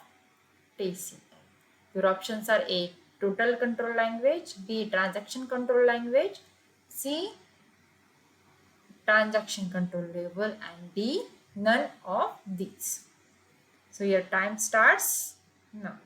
A: TCP? Your options are A, total control language, B, transaction control language, C, transaction control label, and D, none of these. So your time starts now.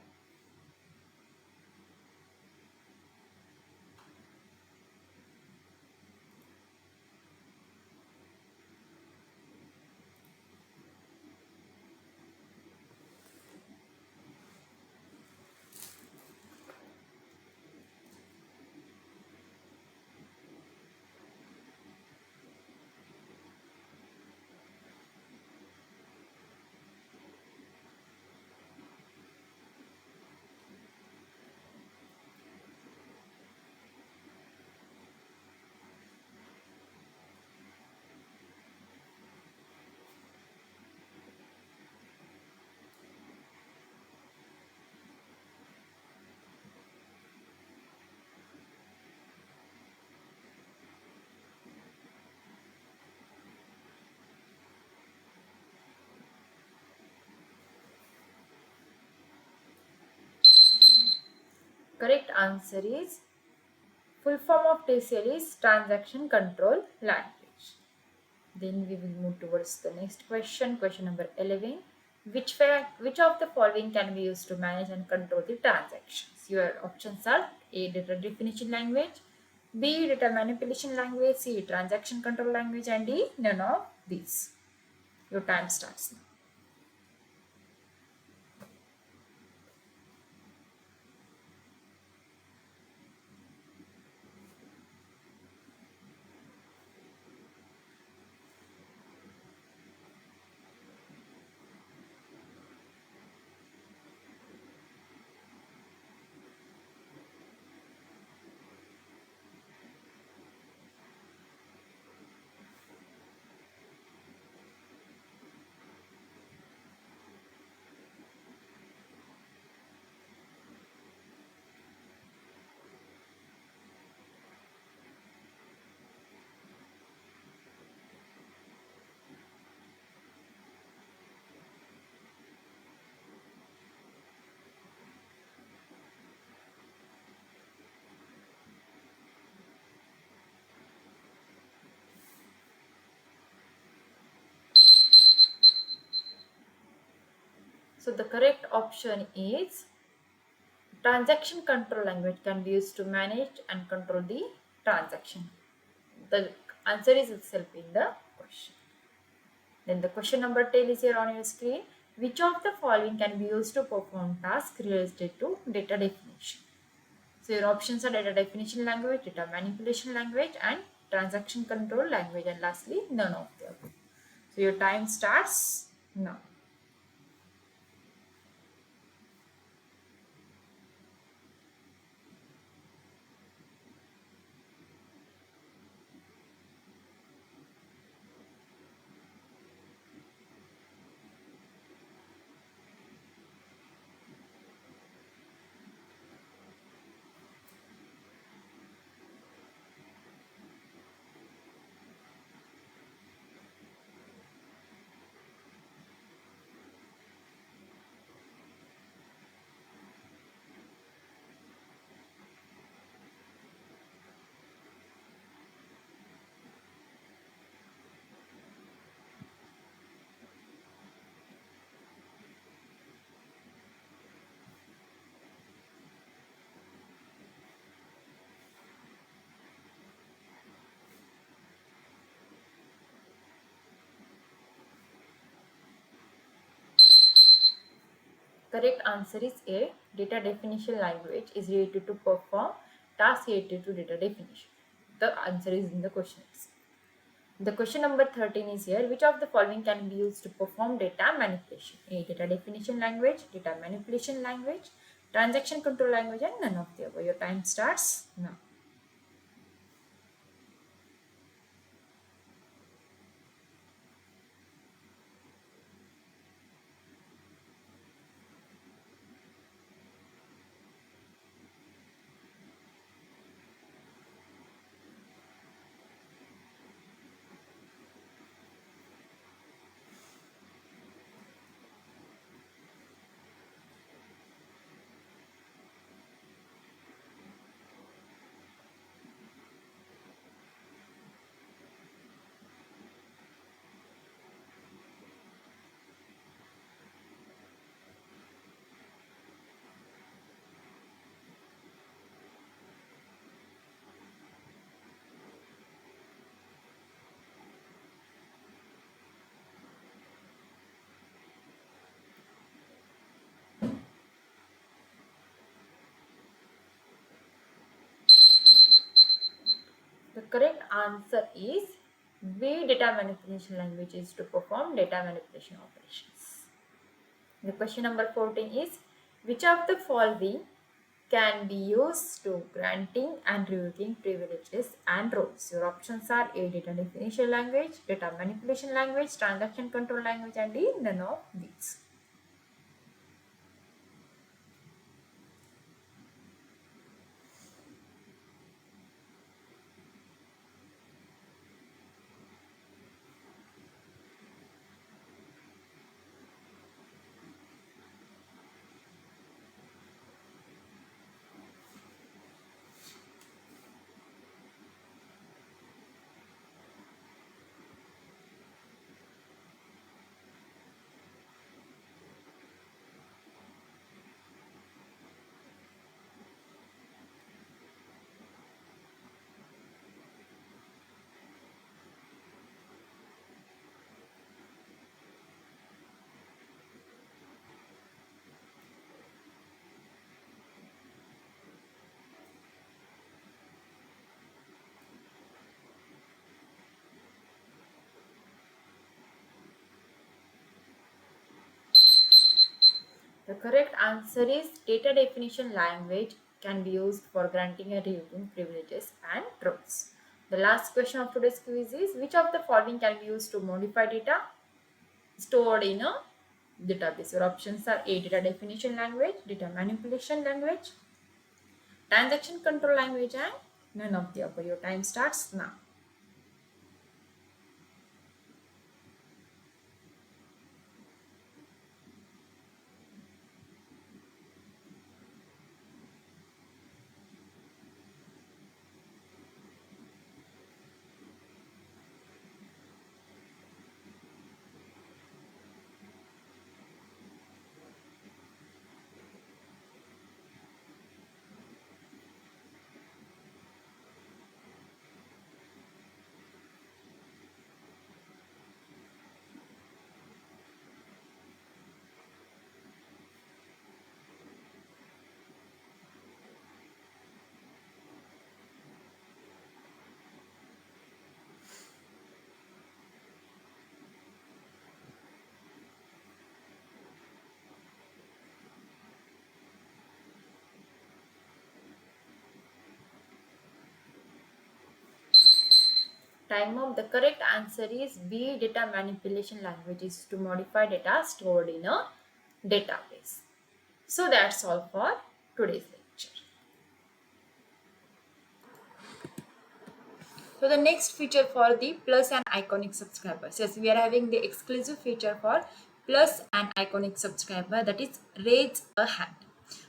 A: Correct answer is full form of TCL is transaction control language. Then we will move towards the next question. Question number 11. Which of the following can be used to manage and control the transactions? Your options are A, data definition language, B, data manipulation language, C, transaction control language, and D, none of these. Your time starts now. So the correct option is transaction control language can be used to manage and control the transaction. The answer is itself in the question. Then the question number 10 is here on your screen. Which of the following can be used to perform tasks related to data definition? So your options are data definition language, data manipulation language, and transaction control language, and lastly none of the above. So your time starts now. Correct answer is A. Data definition language is related to perform tasks related to data definition. The answer is in the question itself. The question number 13 is here. Which of the following can be used to perform data manipulation? A, data definition language, data manipulation language, transaction control language, and none of the above. Your time starts now. The correct answer is B. Data manipulation language is to perform data manipulation operations. The question number 14 is, which of the following can be used to granting and revoking privileges and roles? Your options are A. Data definition language, data manipulation language, transaction control language, and D. None of these. The correct answer is data definition language can be used for granting and revoking privileges and roles. The last question of today's quiz is, which of the following can be used to modify data stored in a database? Your options are A. Data definition language, data manipulation language, transaction control language, and none of the above. Your time starts now. Time up. The correct answer is B. Data manipulation language is to modify data stored in a database. So that's all for today's lecture. So the next feature for the Plus and Iconic subscribers. Yes, we are having the exclusive feature for Plus and Iconic subscriber, that is raise a hand.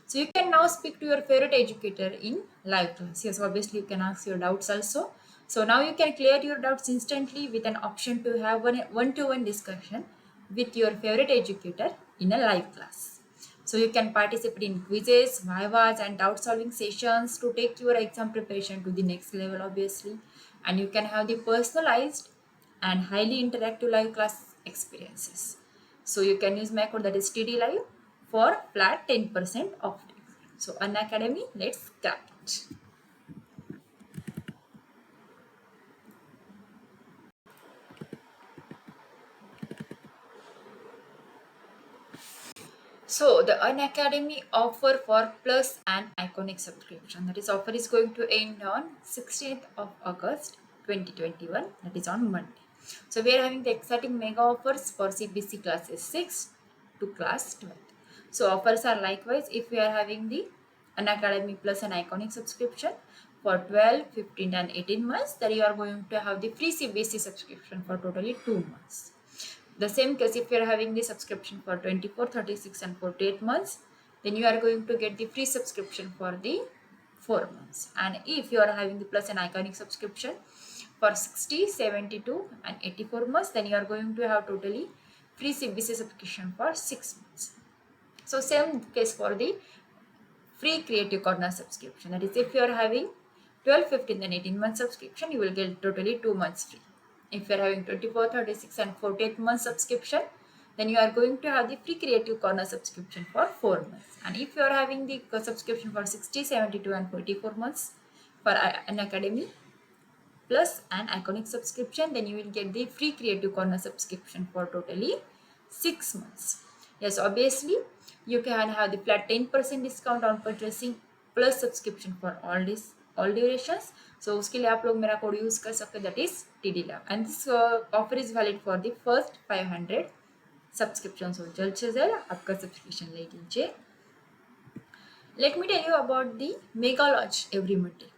A: So you can now speak to your favorite educator in live class. Yes, obviously you can ask your doubts also. So now you can clear your doubts instantly with an option to have one-to-one discussion with your favorite educator in a live class. So you can participate in quizzes, vivas, and doubt solving sessions to take your exam preparation to the next level, obviously. And you can have the personalized and highly interactive live class experiences. So you can use my code, that is TD Live, for flat 10% off. So Unacademy, let's start. So the Unacademy offer for Plus and Iconic subscription, that is offer is going to end on 16th of August 2021, that is on Monday. So we are having the exciting mega offers for CBC classes 6 to class 12. So offers are likewise if we are having the Unacademy Plus and Iconic subscription for 12, 15 and 18 months, then you are going to have the free CBC subscription for totally 2 months. The same case if you are having the subscription for 24, 36 and 48 months, then you are going to get the free subscription for the 4 months. And if you are having the Plus and Iconic subscription for 60, 72 and 84 months, then you are going to have totally free CBC subscription for 6 months. So same case for the free Creative Corner subscription. That is if you are having 12, 15 and 18 month subscription, you will get totally 2 months free. If you are having 24, 36 and 48 month subscription, then you are going to have the free Creative Corner subscription for 4 months. And if you are having the subscription for 60, 72 and 44 months for Unacademy, Plus an Iconic subscription, then you will get the free Creative Corner subscription for totally 6 months. Yes, obviously you can have the flat 10% discount on purchasing plus subscription for all durations. So उसके लिए आप लोग मेरा code use कर सकते, that is TDLab, and this offer is valid for the first 500 subscription. हो जल्द से जल्द आपका सब्सक्रिप्शन ले लीजिए. Let me tell you about the mega launch every Monday.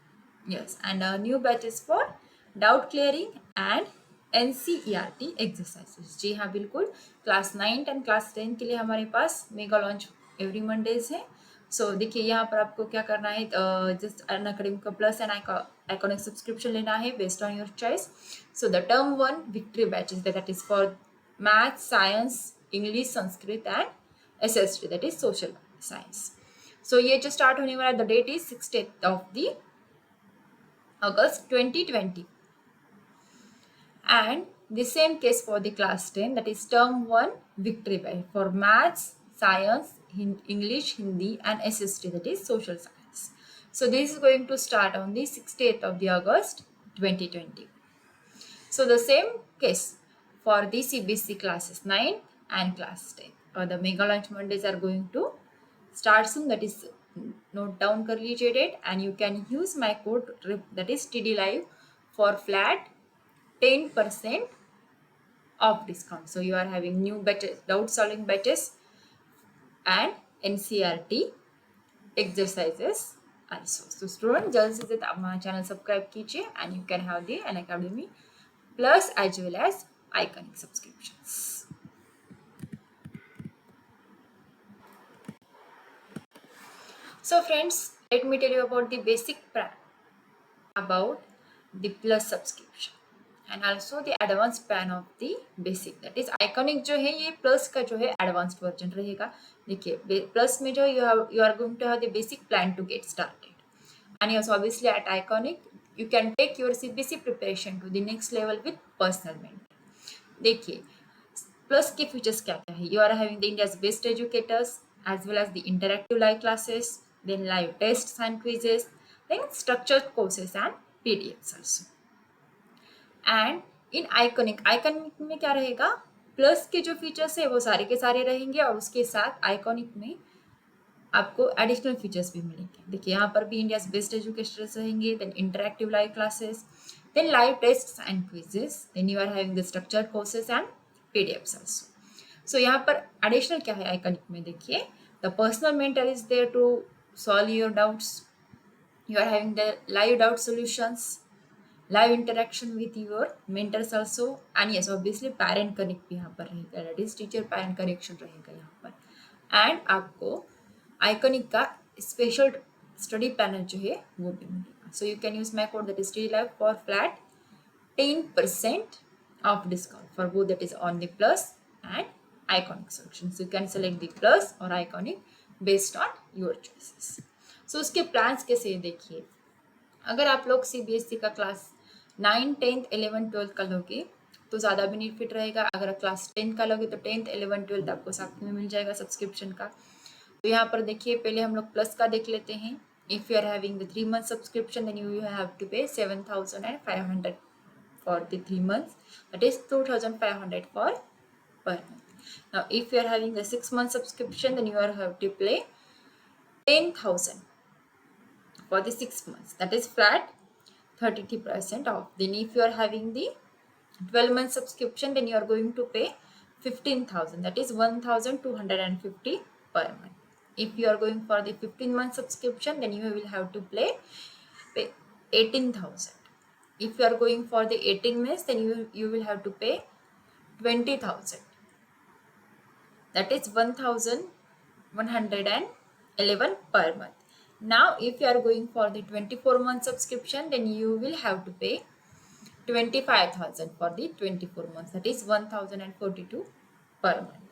A: Yes, and new batches for doubt clearing and NCERT exercises. जी हाँ बिल्कुल, class 9 and class 10 के लिए हमारे पास मेगा लॉन्च एवरी मंडेज है. सो देखिए यहाँ पर आपको क्या करना है, जस्ट अनअकैडमी का प्लस एंड आइकॉनिक सब्सक्रिप्शन लेना है based on your choice. So the term 1 victory batches, that is for math, science, English, Sanskrit and SST, that is social science. So ये जो स्टार्ट होने वाला, the date is 16th of the August 2020. And the same case for the class 10, that is term 1 victory batch for maths, science, English, Hindi and SST, that is social science. So this is going to start on the 16th of the August 2020. So the same case for the CBSE classes 9 and class 10. The mega launch Mondays are going to start soon, that is note down कर लीजिए date, and you can use my code that is TDLive for flat 10% of discount. So you are having new batches, doubt solving batches and NCERT exercises also. So student जल्द से जल्द आप हमारा channel subscribe कीजिए and you can have the Unacademy Plus as well as Iconic subscriptions. So friends, let me tell you about the basic plan about the plus subscription and also the advanced plan of the basic, that is Iconic जो है ये plus का जो है advanced version रहेगा. देखिए plus में जो you are going to have the basic plan to get started, and yes obviously at Iconic you can take your CBSE preparation to the next level with personal mentor. देखिए plus के features क्या क्या है, you are having the India's best educators as well as the interactive live classes, then live tests and quizzes, then structured courses and PDFs also. And in iconic में क्या रहेगा, plus के जो features है वो सारे के सारे रहेंगे और उसके साथ आइकॉनिक में आपको एडिशनल फीचर्स भी मिलेंगे. देखिए यहाँ पर भी इंडियाज बेस्ट एजुकेटर्स रहेंगे, then interactive live classes, then live tests and quizzes, then you are having the structured courses and PDFs also. So यहाँ पर एडिशनल क्या है आइकॉनिक में, देखिए the personal mentor is there to solve your doubts, you are having the live doubt solutions, live interaction with your mentors also, and yes obviously parent connect भी यहाँ पर रहेगा, that is teacher parent connection रहेगा यहाँ पर. And आपको iconic का special study panel जो है वो भी मिलेगा. सो you can use my code that is TDLive for flat 10% of discount for both, that is on the plus and Iconic solution. So you can select the plus or Iconic based on your choices. So उसके plans कैसे देखिए, अगर आप लोग CBSE का class 9, 10th, 11th, 12th का लोगे तो ज़्यादा बेनिफिट रहेगा. अगर क्लास 10 का लोगे तो 10th, 11th, 12th आपको साथ में मिल जाएगा सब्सक्रिप्शन का. तो यहाँ पर देखिए पहले हम लोग प्लस का देख लेते हैं. If you are having the 3 month subscription then you have to pay 7,500 for the 3 months, that is 2,500 for per month. Now if you are having the 6 month subscription then you are have to pay 10,000 for the 6 months, that is flat 33% off. Then if you are having the 12 month subscription then you are going to pay 15,000, that is 1,250 per month. If you are going for the 15 month subscription then you will have to pay 18,000. If you are going for the 18 months then you will have to pay 20,000, that is 1,111 per month. Now if you are going for the 24 month subscription then you will have to pay 25,000 for the 24 months, that is 1,042 per month.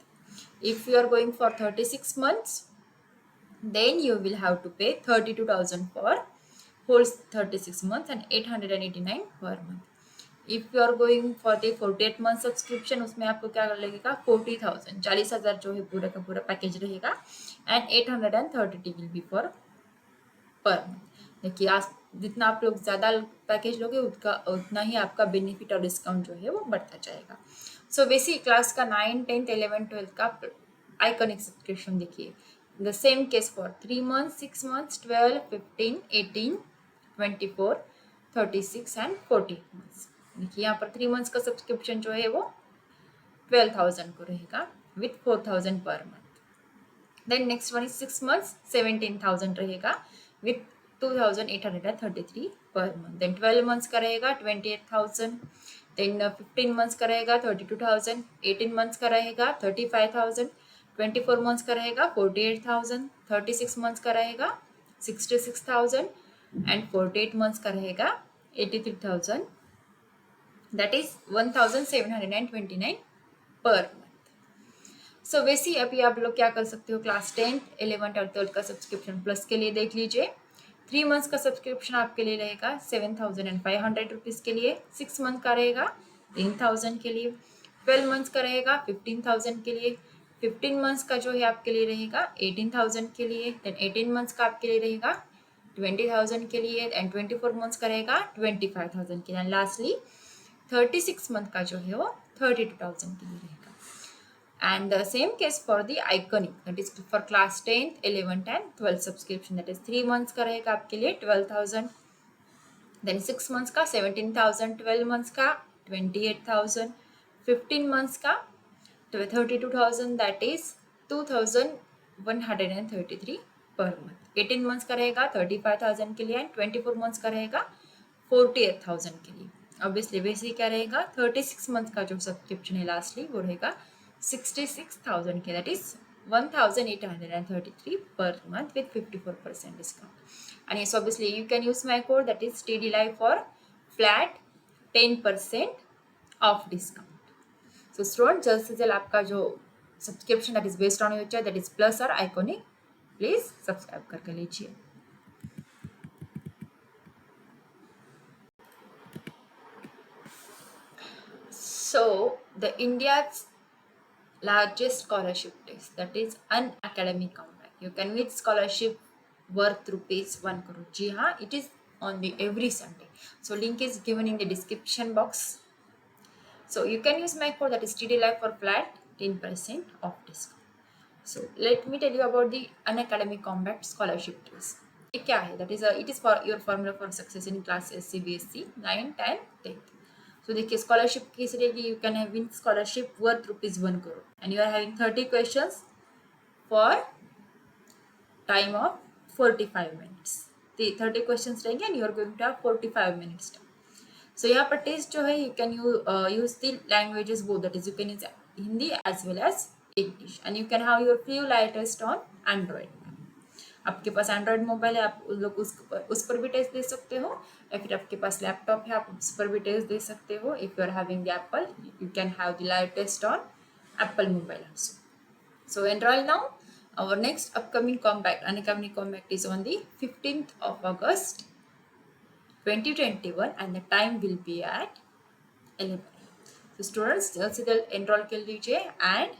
A: If you are going for 36 months then you will have to pay 32,000 for whole 36 months and 889 per month. If you are going for the 48 month subscription उसमें आपको क्या लगेगा 40,000, 40,000 जो है पूरा का पूरा package रहेगा, and 830 will be for per month. देखिए आज जितना आप लोग ज़्यादा पैकेज लोगे उतना ही आपका बेनिफिट और डिस्काउंट जो है वो बढ़ता जाएगा। सो बेसिक क्लास का 9, 10, 11, 12 का आइकॉनिक सब्सक्रिप्शन देखिए। The same case for 3 months, 6 months, 12, 15, 18, 24, 36 and 40 months. देखिए यहाँ पर 3 months का सब्सक्रिप्शन जो है वो 12,000 को रहेगा विथ 4,000 पर month. Then next one is 6 months, 17,000 रहेगा विथ 2,833 पर मंथ। देन 12 months का रहेगा 28,000। देन 15 months का रहेगा 32,000। 18 months का रहेगा 35,000। 24 months का रहेगा 48,000। 36 months का रहेगा 66,000 एंड 48 months का रहेगा 83,000, दैट इज 1,729 पर मंथ। सो वैसे अभी आप लोग क्या कर सकते हो, क्लास 10, 11 और 12 का सब्सक्रिप्शन प्लस के लिए देख लीजिए। 3 months का सब्सक्रिप्शन आपके लिए रहेगा 7,500 रुपीज़ के लिए। 6 month का रहेगा 3,000 के लिए। 12 months का रहेगा 15,000 के लिए। 15 months का जो है आपके लिए रहेगा 18,000 के लिए। देन 18 months का आपके लिए रहेगा 20,000 के लिए एंड 24 months का रहेगा 25,000 के लिए। एंड लास्टली 36 month का जो है वो 32,000 के लिए रहेगा। And the same case for the iconic, that is for class 10th, 11th and 12th subscription, that is 3 months का रहेगा आपके लिए 12,000, then 6 months का 17,000, 12 months का 28,000, 15 months का 32,000, that is 2,133 per month। 18 months का रहेगा 35,000 के लिए एंड 24 months का रहेगा 48,000 के लिए। ऑब्वियसली वैसे क्या रहेगा 36 months का जो सब्सक्रिप्शन है लास्टली वो रहेगा 66,000 के, that is 1,833 per month with 54% discount. And yes, obviously you can use my code, that is TD Live, for flat 10% off discount. So student, जल्द से जल्द आपका जो subscription that is based on your choice, that is plus or iconic, please subscribe करके लीजिए। So the India's largest scholarship test, that is Unacademy Comeback. You can win scholarship worth rupees 1 crore. जी हाँ, it is on the every Sunday. So link is given in the description box. So you can use my code, that is TD Live, for flat 10% off discount. So let me tell you about the Unacademy Combat Scholarship test. ये क्या है? That is it is for your formula for success in classes CBSE 9, 10, 10th. So देखिए scholarship कैसे रहेगी, you can have win scholarship worth rupees 1 crore and you are having 30 questions for time of 45 minutes। 30 questions रहेंगे and you are going to have 45 minutes time. So यहाँ पर test जो है you can use the languages both, that is you can use Hindi as well as English and you can have your free live test on Android. आपके पास Android mobile है, आप लोग उस पर भी टेस्ट दे सकते हो, या फिर आपके पास लैपटॉप है आप उस पर भी टेस्ट दे सकते हो। If you are having Apple you can have the live test on Apple mobile also. So enroll now. Our next upcoming Unacademy Compact is on the 15th of August 2021 and the time will be at 11 AM. So students जल्द से जल्द enrol कर लीजिए and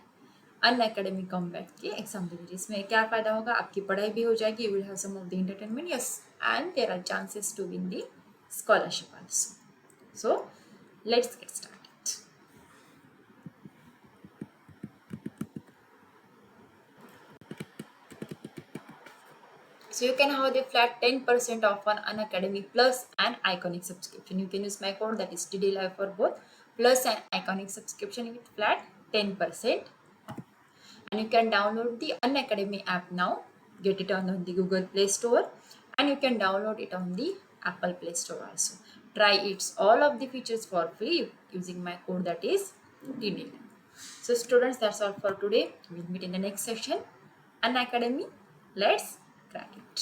A: Unacademy Comeback के exam दे दीजिए। इसमें क्या फायदा होगा, आपकी पढ़ाई भी हो जाएगी, you will have some of the entertainment, yes, and there are chances to win the scholarship also. So let's get started. So you can have the flat 10% off on Unacademy Plus and Iconic subscription. You can use my code, that is TD Live, for both Plus and Iconic subscription with flat 10% off. And you can download the Unacademy app now. Get it on the Google Play Store and you can download it on the Apple Play Store also. Try its all of the features for free using my code, that is TD Live. So students, that's all for today. We'll meet in the next session. Unacademy, let's crack it.